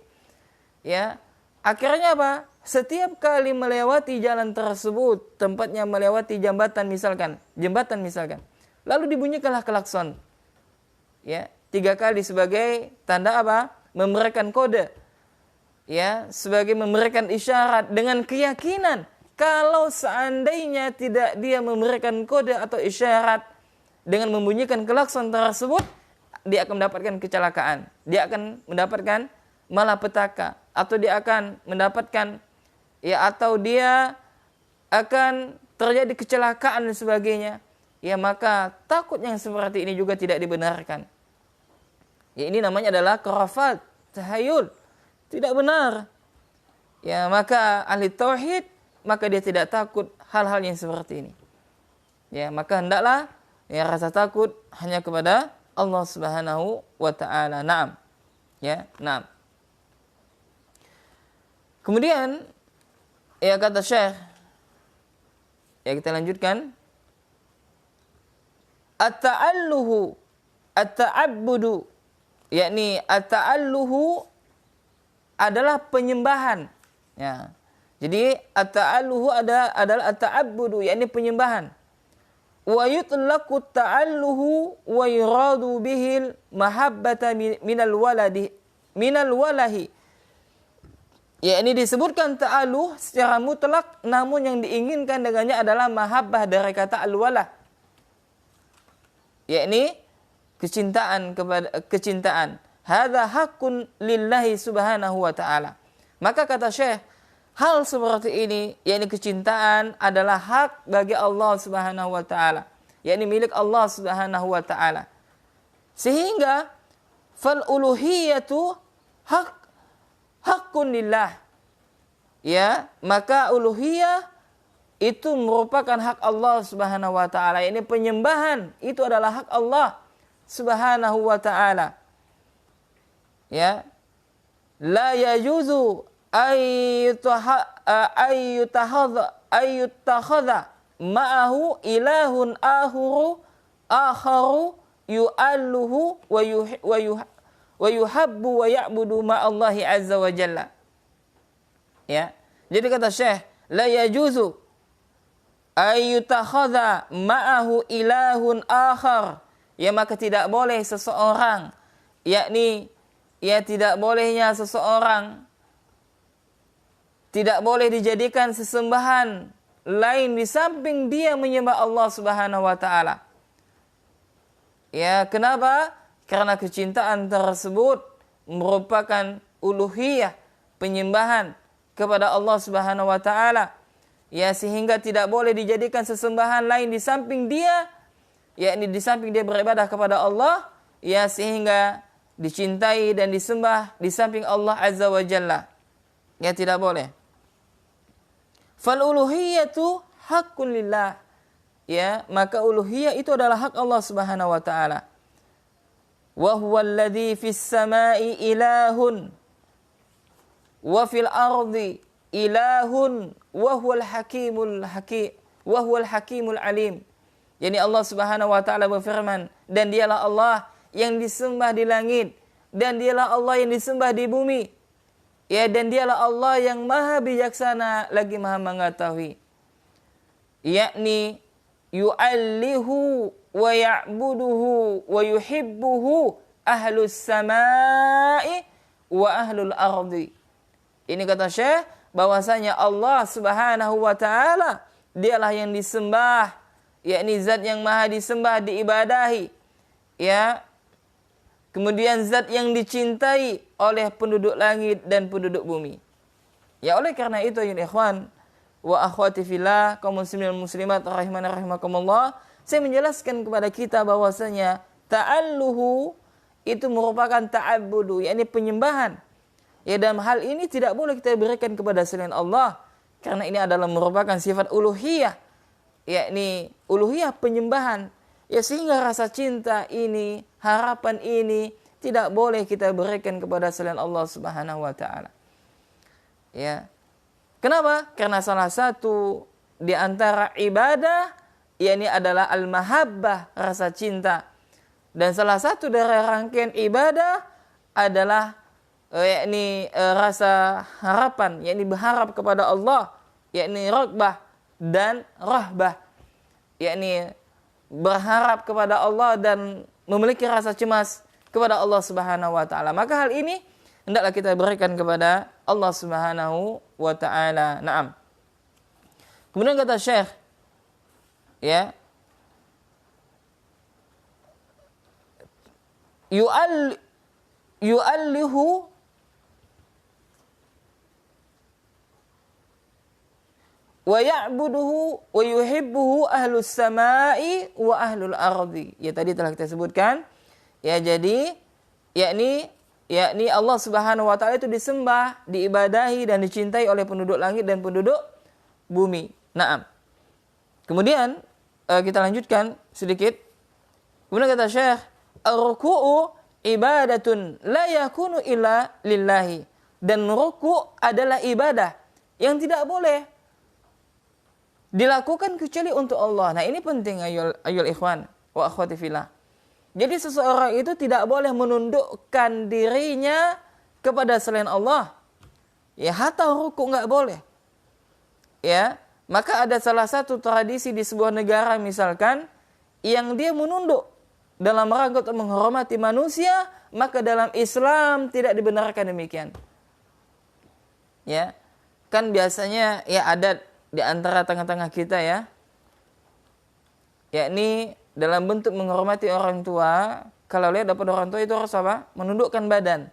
Ya. Akhirnya apa? Setiap kali melewati jalan tersebut, tempatnya melewati jembatan misalkan, lalu dibunyikanlah klakson. Ya, 3 kali sebagai tanda apa? Memberikan kode. Ya, sebagai memberikan isyarat dengan keyakinan kalau seandainya tidak dia memberikan kode atau isyarat dengan membunyikan klakson tersebut, dia akan mendapatkan kecelakaan. Dia akan mendapatkan malapetaka atau dia akan mendapatkan ya atau dia akan terjadi kecelakaan dan sebagainya. Ya, maka takut yang seperti ini juga tidak dibenarkan. Ya, ini namanya adalah khurafat, tahayul. Tidak benar. Ya, maka ahli tauhid, maka dia tidak takut hal-hal yang seperti ini. Ya, maka hendaklah ya rasa takut hanya kepada Allah Subhanahu wa taala. Naam. Ya, naam. Kemudian ya kata Syekh, ya kita lanjutkan. At-ta'alluhu, at-ta'abbudu, yakni at-ta'alluhu adalah penyembahan. Ya. Jadi at-ta'alluhu adalah at-ta'abbudu, yakni penyembahan. Wa yutlaqu at-ta'alluhu wa yuradu bihil mahabbata minal walahi. Ya, ini disebutkan ta'alluh secara mutlak, namun yang diinginkan dengannya adalah mahabbah dari kata al-walah. Yakni kecintaan. Hadza haqqun lillahi subhanahu wa ta'ala. Maka kata Syekh, hal seperti ini, yakni kecintaan adalah hak bagi Allah Subhanahu wa taala. yakni milik Allah Subhanahu wa taala. Sehingga fal uluhiyatu haqqun lillah. Ya, maka uluhiyah itu merupakan hak Allah Subhanahu wa taala. Ini penyembahan itu adalah hak Allah Subhanahu wa taala. Ya. La yajuzu ayyutakhadha ma'ahu ilahun akharu yu'alluhu wa yuhabbu wa ya'budu ma'allahi azza wa jalla. Ya. Jadi kata Syekh, la yajuzu ayyutakhadha ma'ahu ilahun akhar. Ya, maka tidak boleh seseorang, yakni ya tidak bolehnya seseorang tidak boleh dijadikan sesembahan lain di samping dia menyembah Allah Subhanahu wa taala. Ya, kenapa? Karena kecintaan tersebut merupakan uluhiyah, penyembahan kepada Allah Subhanahu wa taala. Ya, sehingga tidak boleh dijadikan sesembahan lain di samping dia, yakni di samping dia beribadah kepada Allah, ya, sehingga dicintai dan disembah di samping Allah Azza wa Jalla. Ya, tidak boleh. Fal uluhiyatu haqqun lillah. Ya, maka uluhiyah itu adalah hak Allah Subhanahu wa taala. Wa huwa alladhi fis samai ilahun wa fil ardi ilahun wa huwal hakimul hakim wa huwal hakimul alim. Yani Allah Subhanahu wa taala berfirman, dan dialah Allah yang disembah di langit, dan dialah Allah yang disembah di bumi. Ya, dan dialah Allah yang maha bijaksana lagi maha mengetahui. Yakni yu'allihu wa ya'buduhu wa yuhibbuhu ahlus samai wa ahlul ardi. Ini kata Syekh, bahwasanya Allah Subhanahu wa taala dialah yang disembah, yakni zat yang maha disembah, diibadahi. Ya. Kemudian zat yang dicintai oleh penduduk langit dan penduduk bumi. Ya, oleh karena itu ya ikhwan wa akhwati fillah, kaum muslimin dan muslimat rahimana rahimakumullah, saya menjelaskan kepada kita bahwasanya ta'alluhu itu merupakan ta'abbudu, yakni penyembahan. Ya, dalam hal ini tidak boleh kita berikan kepada selain Allah, karena ini adalah merupakan sifat uluhiyah, yakni uluhiyah penyembahan. Ya, sehingga rasa cinta ini, harapan ini tidak boleh kita berikan kepada selain Allah Subhanahu wa taala. Ya. Kenapa? Karena salah satu di antara ibadah yakni adalah al-mahabbah, rasa cinta. Dan salah satu dari rangkaian ibadah adalah yakni rasa harapan, yakni berharap kepada Allah, yakni raghbah dan rahbah. Yakni berharap kepada Allah dan memiliki rasa cemas kepada Allah Subhanahu wa taala. Maka hal ini hendaklah kita berikan kepada Allah Subhanahu wa taala. Naam. Kemudian kata Syekh, ya, yu'allihu wa ya'buduhu wa yuhibbuhu ahlus samai wa ahlul ardi. Ya, tadi telah kita sebutkan. Ya, jadi yakni Allah Subhanahu wa taala itu disembah, diibadahi dan dicintai oleh penduduk langit dan penduduk bumi. Naam. Kemudian kita lanjutkan sedikit. Kemudian kata Syekh, ar-ruku'u ibadatun la yakunu illa lillahi. Dan ruku' adalah ibadah yang tidak boleh dilakukan kecuali untuk Allah. Nah, ini penting ayol ikhwan wa akhwati fillah. Jadi seseorang itu tidak boleh menundukkan dirinya kepada selain Allah. Ya, hatta ruku' enggak boleh. Ya, maka ada salah satu tradisi di sebuah negara misalkan yang dia menunduk dalam rangka untuk menghormati manusia, maka dalam Islam tidak dibenarkan demikian. Ya. Kan biasanya ya adat di antara tengah-tengah kita ya, yakni dalam bentuk menghormati orang tua, kalau lihat dapat orang tua itu harus apa? Menundukkan badan,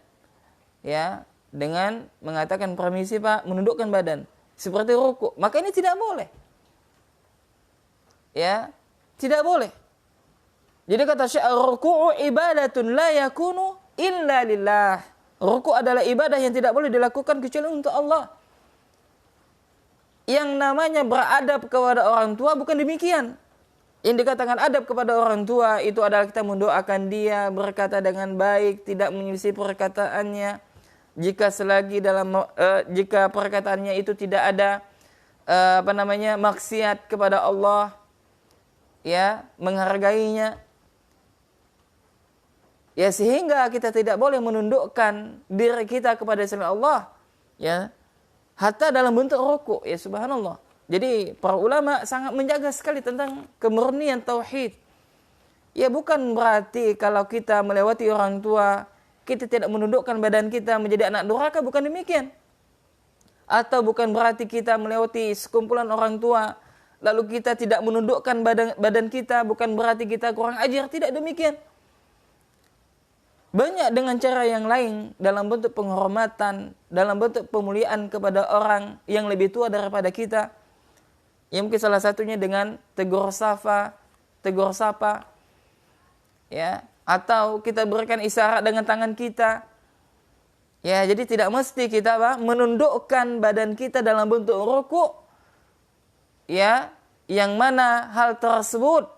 ya, dengan mengatakan permisi Pak, menundukkan badan, seperti ruku. Maka ini tidak boleh, ya, tidak boleh. Jadi kata Syekh, ruku'u ibadatun la yakunu illa lillah. Ruku' adalah ibadah yang tidak boleh dilakukan kecuali untuk Allah. Yang namanya beradab kepada orang tua bukan demikian. Yang dikatakan adab kepada orang tua itu adalah kita mendoakan dia, berkata dengan baik, tidak menyelisih perkataannya. Jika perkataannya itu tidak ada maksiat kepada Allah, ya, menghargainya. Ya, sehingga kita tidak boleh menundukkan diri kita kepada selain Allah, ya. Hatta dalam bentuk rukuk, ya, subhanallah. Jadi para ulama sangat menjaga sekali tentang kemurnian tauhid. Ya, bukan berarti kalau kita melewati orang tua, kita tidak menundukkan badan kita menjadi anak durhaka, bukan demikian. Atau bukan berarti kita melewati sekumpulan orang tua, lalu kita tidak menundukkan badan kita, bukan berarti kita kurang ajar, tidak demikian. Banyak dengan cara yang lain dalam bentuk penghormatan, dalam bentuk pemuliaan kepada orang yang lebih tua daripada kita. Yang mungkin salah satunya dengan tegur sapa, ya, atau kita berikan isyarat dengan tangan kita. Ya, jadi tidak mesti kita menundukkan badan kita dalam bentuk rukuk, ya, yang mana hal tersebut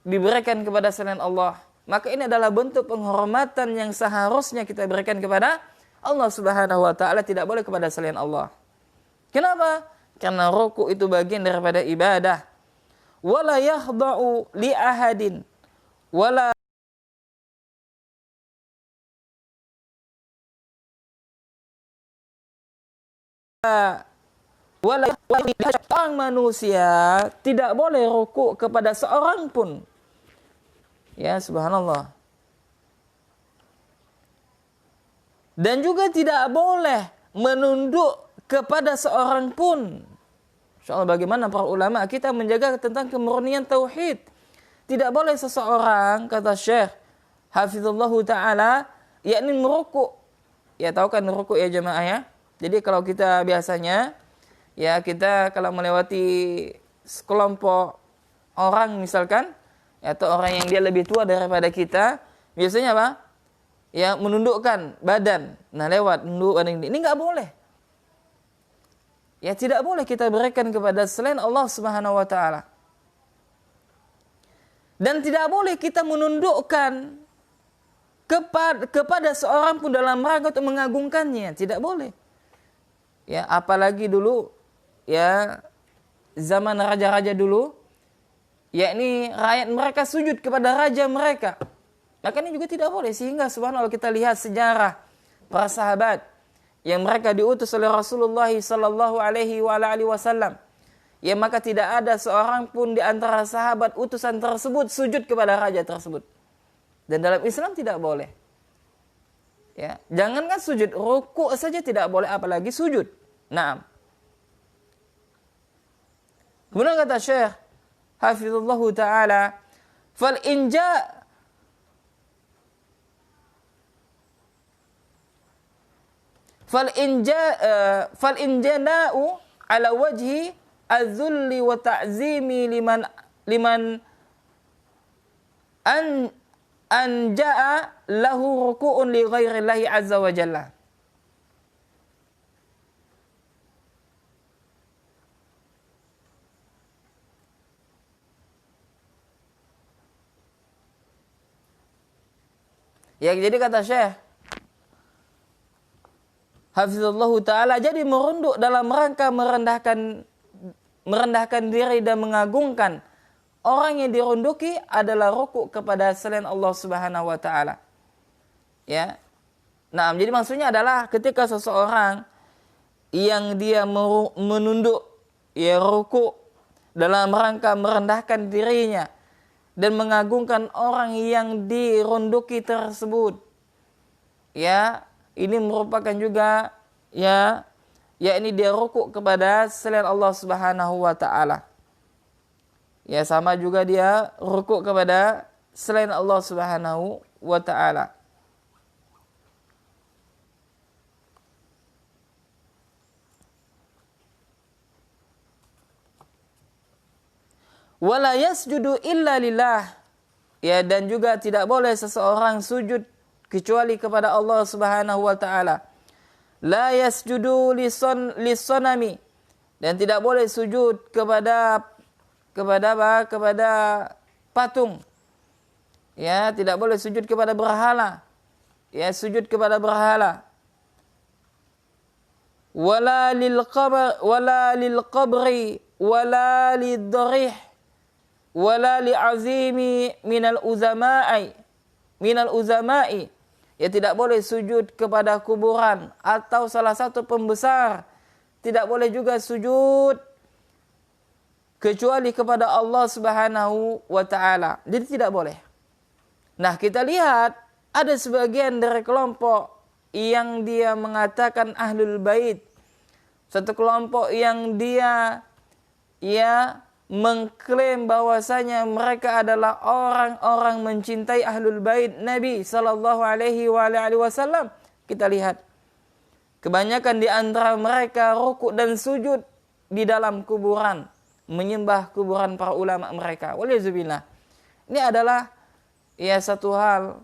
diberikan kepada selain Allah. Maka ini adalah bentuk penghormatan yang seharusnya kita berikan kepada Allah Subhanahu wa taala, tidak boleh kepada selain Allah. Kenapa? Karena rukuk itu bagian daripada ibadah. Wala yahda'u li ahadin wala orang manusia tidak boleh rukuk kepada seorang pun. Ya, subhanallah. Dan juga tidak boleh menunduk kepada seorang pun. Insyaallah, bagaimana para ulama kita menjaga tentang kemurnian tauhid. Tidak boleh seseorang, kata Syekh hafizallahu taala, yakni merukuk. Ya, tahu kan merukuk ya jemaah ya? Jadi kalau kita biasanya, ya, kita kalau melewati sekelompok orang misalkan, atau orang yang dia lebih tua daripada kita, biasanya apa? Ya, menundukkan badan. Nah, lewat nunduk badan ini nggak boleh. Ya, tidak boleh kita berikan kepada selain Allah Subhanahu wa taala. Dan tidak boleh kita menundukkan kepada seorang pun dalam rangka untuk mengagungkannya, tidak boleh. Ya, apalagi dulu, ya, zaman raja-raja dulu, yakni rakyat mereka sujud kepada raja mereka. Maka ini juga tidak boleh, sehingga subhanallah kita lihat sejarah para sahabat yang mereka diutus oleh Rasulullah sallallahu alaihi wasallam. Ya, maka tidak ada seorang pun di antara sahabat utusan tersebut sujud kepada raja tersebut. Dan dalam Islam tidak boleh. Ya, jangankan sujud, rukuk saja tidak boleh, apalagi sujud. Naam. Kemudian kata Syekh hafizallahu taala, fal injana'u ala wajhi az-zulli wa ta'zimi liman anja'a lahu ruku'un li ghairillahi azza wa jalla. Ya, jadi kata Syekh hafizallahu ta'ala, jadi merunduk dalam rangka merendahkan diri dan mengagungkan orang yang dirunduki adalah rukuk kepada selain Allah Subhanahu wa taala. Ya. Nah, jadi maksudnya adalah ketika seseorang yang dia menunduk, ya, rukuk dalam rangka merendahkan dirinya dan mengagungkan orang yang dirunduki tersebut. Ya, ini merupakan juga, ya, ini dia rukuk kepada selain Allah Subhanahu wa taala. Ya, sama juga dia rukuk kepada selain Allah Subhanahu wa taala. Wala yasjudu illa lillah. Ya, dan juga tidak boleh seseorang sujud kecuali kepada Allah Subhanahu wa taala. La yasjudu lis-sanami, dan tidak boleh sujud kepada apa? Kepada patung. Ya, tidak boleh sujud kepada berhala. Ya, sujud kepada berhala. Wala lil qabri wala lid-dharih wala li'azimi minal uzama'i. Ya, tidak boleh sujud kepada kuburan atau salah satu pembesar. Tidak boleh juga sujud kecuali kepada Allah Subhanahu wa taala. Jadi tidak boleh. Nah, kita lihat ada sebagian dari kelompok yang dia mengatakan ahlul bait. Satu kelompok yang dia mengklaim bahwasanya mereka adalah orang-orang mencintai ahlul bait Nabi sallallahu alaihi wasallam. Kita lihat kebanyakan di antara mereka rukuk dan sujud di dalam kuburan, menyembah kuburan para ulama mereka. Waliyadzubillah. Ini adalah ya satu hal,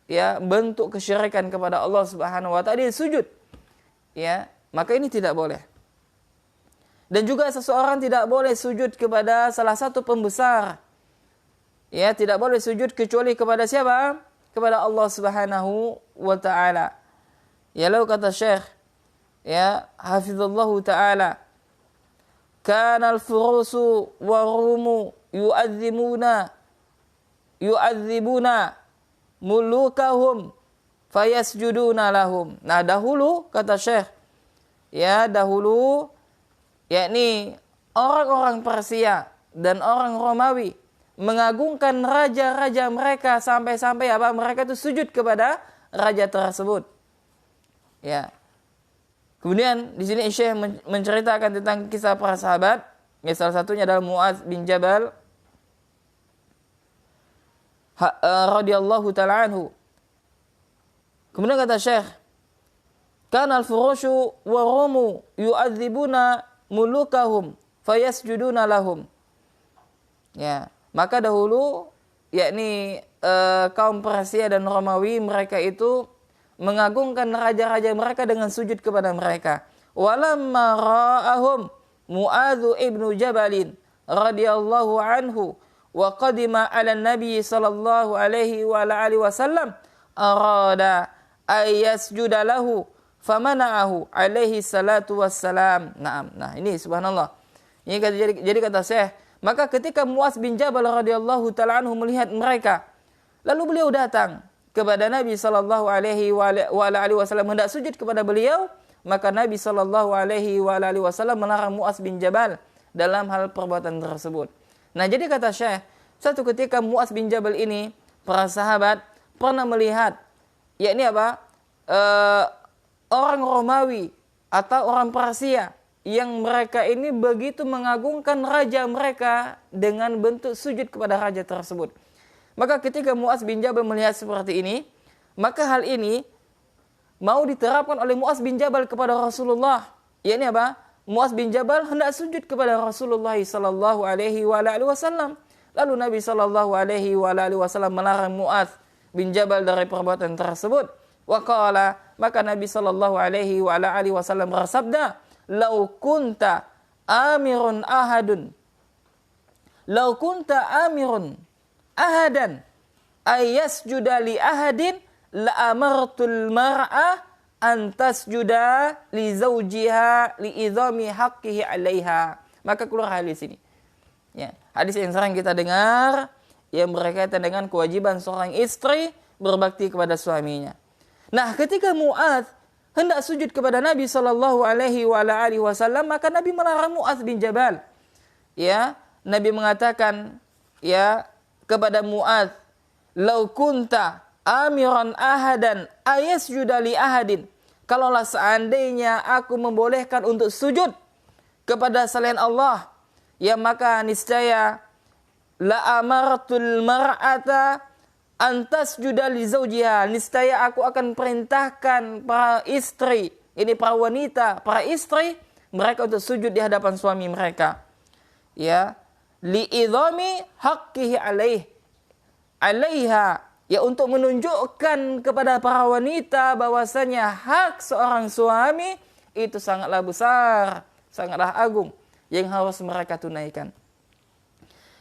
ya bentuk kesyirikan kepada Allah Subhanahu wa taala, dia sujud. Ya, maka ini tidak boleh. Dan juga seseorang tidak boleh sujud kepada salah satu pembesar. Ya, tidak boleh sujud kecuali kepada siapa? Kepada Allah Subhanahu wa taala. Ya, lalu kata Syekh, ya, hafizallahu taala, kana al-furusu wa rumu yu'adzibuna mulukahum fayasjuduna lahum. Nah, dahulu kata Syekh, ya dahulu yakni orang-orang Persia dan orang Romawi mengagungkan raja-raja mereka sampai-sampai apa? Mereka itu sujud kepada raja tersebut. Ya. Kemudian di sini Syekh menceritakan tentang kisah para sahabat. Ya, salah satunya adalah Mu'adz bin Jabal radhiyallahu taala anhu. Kemudian kata Syekh, kana al-furushu wa rumu yu'adzibuna mulukahum fayasjuduna lahum. Ya, maka dahulu yakni kaum Persia dan Romawi mereka itu mengagungkan raja-raja mereka dengan sujud kepada mereka. Walamma ra'ahum Mu'adz ibnu Jabal radhiyallahu anhu wa qadima 'ala an-nabi sallallahu alaihi wa alihi wasallam arada ay yasjuda lahu famana'ahu alaihi salatu wassalam. Nah, ini subhanallah. Ini jadi kata Syekh, maka ketika Mu'adz bin Jabal radhiyallahu taala anhu melihat mereka, lalu beliau datang kepada Nabi sallallahu alaihi wa alihi wasallam hendak sujud kepada beliau, maka Nabi sallallahu alaihi wa alihi wasallam melarang Mu'adz bin Jabal dalam hal perbuatan tersebut. Nah, jadi kata Syekh, satu ketika Mu'adz bin Jabal ini, para sahabat pernah melihat yakni apa? Orang Romawi atau orang Persia yang mereka ini begitu mengagungkan raja mereka dengan bentuk sujud kepada raja tersebut. Maka ketika Mu'adz bin Jabal melihat seperti ini, maka hal ini mau diterapkan oleh Mu'adz bin Jabal kepada Rasulullah. Yakni apa? Mu'adz bin Jabal hendak sujud kepada Rasulullah sallallahu alaihi wa alihi wasallam. Lalu Nabi sallallahu alaihi wa alihi wasallam melarang Mu'adz bin Jabal dari perbuatan tersebut. Wa qala, maka Nabi sallallahu alaihi wa alihi wasallam bersabda, "Lau kunta amirun ahadan ayasjuda li ahadin la amartul mar'a an tasjuda li zawjiha li idhami haqqihi 'alaiha." Maka keluar hadis ini. Ya, hadis yang sering kita dengar yang berkaitan dengan kewajiban seorang istri berbakti kepada suaminya. Nah, ketika Mu'adz hendak sujud kepada Nabi sallallahu alaihi wa alihi wasallam, maka Nabi melarang Mu'adz bin Jabal. Ya, Nabi mengatakan ya kepada Mu'adz, "Lau kunta amiran ahadan ayasjuda li ahadin." Kalaulah seandainya aku membolehkan untuk sujud kepada selain Allah, ya maka niscaya la amartul mar'ata antas judali zaujiha, niscaya aku akan perintahkan para istri, ini para wanita, para istri, mereka untuk sujud di hadapan suami mereka. Ya, li idhami haqqihi alaih. 'alaiha, ya untuk menunjukkan kepada para wanita bahwasanya hak seorang suami itu sangatlah besar, sangatlah agung yang harus mereka tunaikan.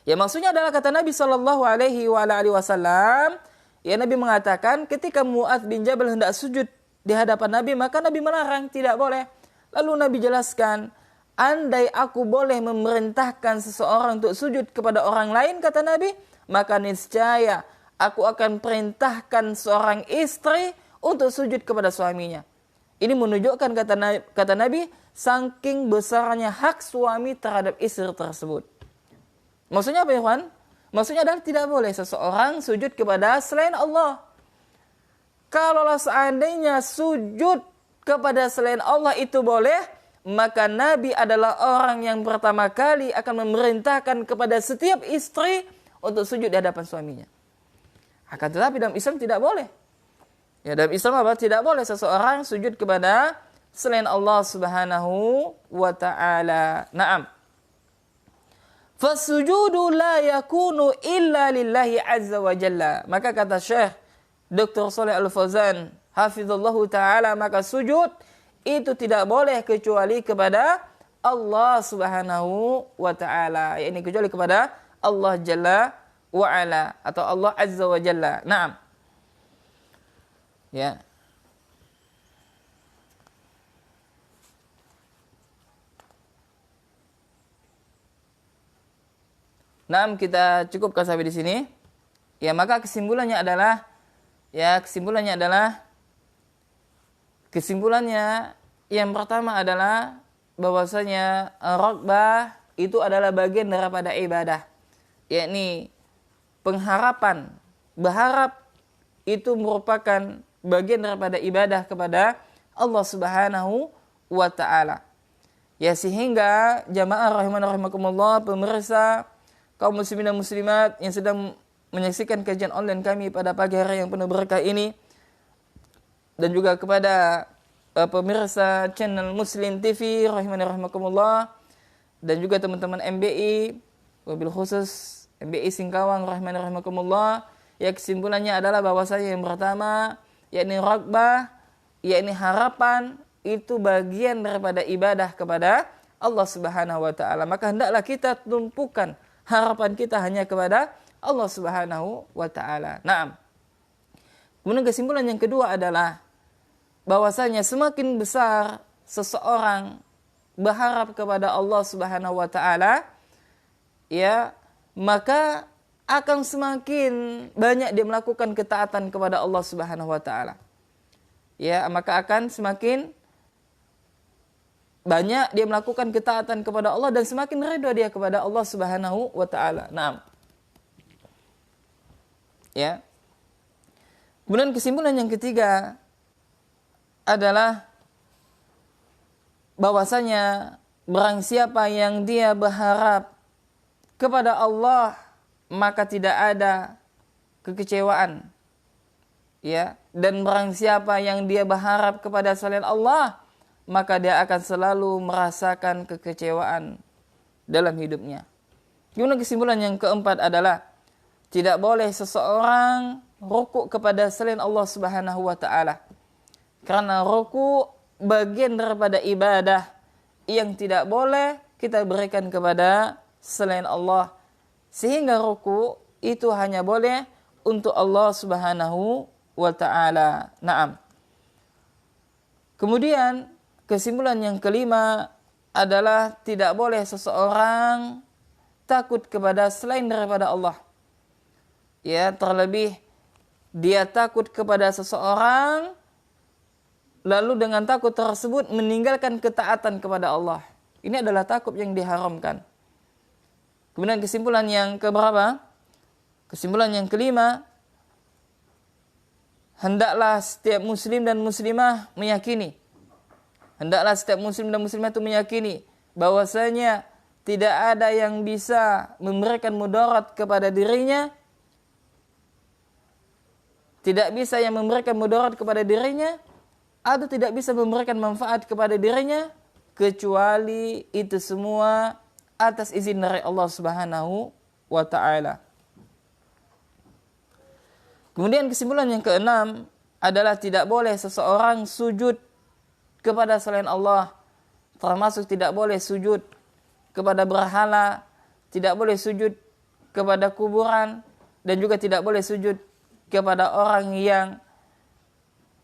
Ya maksudnya adalah kata Nabi sallallahu alaihi wasallam, ya Nabi mengatakan ketika Mu'adz bin Jabal hendak sujud di hadapan Nabi, maka Nabi melarang, tidak boleh. Lalu Nabi jelaskan, andai aku boleh memerintahkan seseorang untuk sujud kepada orang lain, kata Nabi, maka niscaya aku akan perintahkan seorang istri untuk sujud kepada suaminya. Ini menunjukkan kata Nabi, saking besarnya hak suami terhadap istri tersebut. Maksudnya apa ya, Ikhwan? Maksudnya adalah tidak boleh seseorang sujud kepada selain Allah. Kalaulah seandainya sujud kepada selain Allah itu boleh, maka Nabi adalah orang yang pertama kali akan memerintahkan kepada setiap istri untuk sujud di hadapan suaminya. Akan tetapi dalam Islam tidak boleh. Ya, dalam Islam apa? Tidak boleh seseorang sujud kepada selain Allah Subhanahu wa ta'ala. Naam. Fasujudu la yakunu illa lillahi azza wa jalla. Maka kata Syekh Dr. Shalih Al-Fauzan hafizallahu ta'ala, maka sujud itu tidak boleh kecuali kepada Allah Subhanahu wa ta'ala. Ini kecuali kepada Allah Jalla wa ala, atau Allah Azza wa Jalla. Naam. Ya. Naam, kita cukupkan sampai di sini. Ya, maka kesimpulannya yang pertama adalah bahwasanya raghbah itu adalah bagian daripada ibadah. Yakni pengharapan, berharap itu merupakan bagian daripada ibadah kepada Allah Subhanahu wa ta'ala. Ya, sehingga jamaah rahimanah pemirsa kaum muslimin dan muslimat yang sedang menyaksikan kajian online kami pada pagi hari yang penuh berkah ini, dan juga kepada pemirsa channel Muslim TV rahimanah, dan juga teman-teman MBI, wabil khusus MBI Singkawang rahimanah. Ya, kesimpulannya adalah bahwasanya yang pertama, yakni raghbah, yakni harapan, itu bagian daripada ibadah kepada Allah Subhanahu wa ta'ala. Maka hendaklah kita tumpukan harapan kita hanya kepada Allah Subhanahu wa ta'ala. Naam. Kemudian kesimpulan yang kedua adalah bahwasanya semakin besar seseorang berharap kepada Allah Subhanahu wa ta'ala, ya, maka akan semakin banyak dia melakukan ketaatan kepada Allah Subhanahu wa ta'ala. Ya, maka akan semakin banyak dia melakukan ketaatan kepada Allah dan semakin ridha dia kepada Allah Subhanahu wa ta'ala. Naam. Ya. Kemudian kesimpulan yang ketiga adalah bahwasanya barang siapa yang dia berharap kepada Allah, maka tidak ada kekecewaan. Ya, dan barang siapa yang dia berharap kepada selain Allah, maka dia akan selalu merasakan kekecewaan dalam hidupnya. Kemudian kesimpulan yang keempat adalah tidak boleh seseorang rukuk kepada selain Allah Subhanahu wa ta'ala. Karena rukuk bagian daripada ibadah yang tidak boleh kita berikan kepada selain Allah. Sehingga rukuk itu hanya boleh untuk Allah Subhanahu wa ta'ala. Naam. Kemudian kesimpulan yang kelima adalah tidak boleh seseorang takut kepada selain daripada Allah. Ya, terlebih dia takut kepada seseorang, lalu dengan takut tersebut meninggalkan ketaatan kepada Allah. Ini adalah takut yang diharamkan. Kemudian kesimpulan yang keberapa? Kesimpulan yang kelima, hendaklah setiap muslim dan muslimah meyakini. Hendaklah setiap muslim dan muslimah itu meyakini bahwasanya tidak ada yang bisa memberikan mudarat kepada dirinya, tidak bisa yang memberikan mudarat kepada dirinya, atau tidak bisa memberikan manfaat kepada dirinya, kecuali itu semua atas izin dari Allah Subhanahu wa ta'ala. Kemudian kesimpulan yang keenam adalah tidak boleh seseorang sujud kepada selain Allah, termasuk tidak boleh sujud kepada berhala, tidak boleh sujud kepada kuburan, dan juga tidak boleh sujud kepada orang yang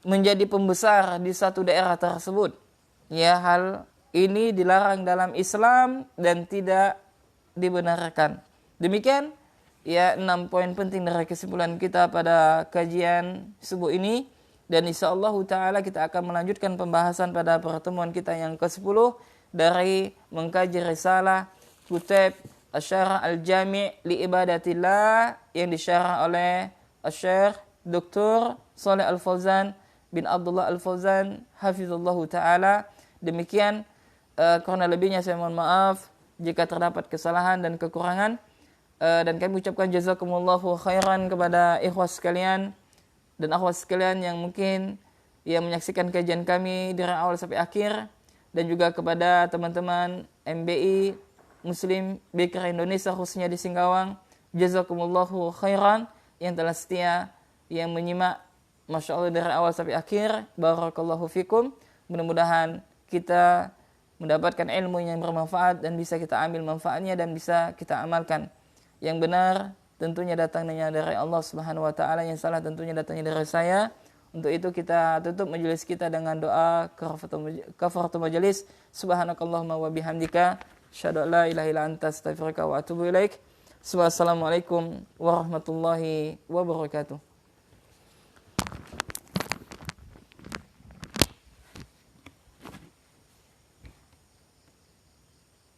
menjadi pembesar di satu daerah tersebut. Ya, hal ini dilarang dalam Islam dan tidak dibenarkan. Demikian ya 6 poin penting dari kesimpulan kita pada kajian subuh ini, dan insyaallah taala kita akan melanjutkan pembahasan pada pertemuan kita yang ke-10 dari mengkaji risalah Kitab Asy-Syarah Al-Jami' li Ibadatillah yang disyarah oleh Asy-Syaikh Dr. Shalih Al-Fauzan bin Abdullah Al-Fauzan hafizallahu taala. Demikian kurang lebihnya saya mohon maaf jika terdapat kesalahan dan kekurangan. Dan kami ucapkan jazakumullahu khairan kepada ikhwas sekalian dan akhwat sekalian yang mungkin menyaksikan kajian kami dari awal sampai akhir, dan juga kepada teman-teman MBI Muslim Baker Indonesia khususnya di Singkawang, jazakumullahu khairan yang telah setia yang menyimak Masya Allah dari awal sampai akhir. Barakallahu fikum. Mudah-mudahan kita mendapatkan ilmu yang bermanfaat dan bisa kita ambil manfaatnya dan bisa kita amalkan. Yang benar tentunya datangnya dari Allah Subhanahu wa taala, yang salah tentunya datangnya dari saya. Untuk itu kita tutup majelis kita dengan doa kafaratul majelis. Subhanakallahumma wa bihamdika asyhadu an la ilaha illa anta astaghfiruka wa atubu ilaik. Wassalamualaikum warahmatullahi wabarakatuh.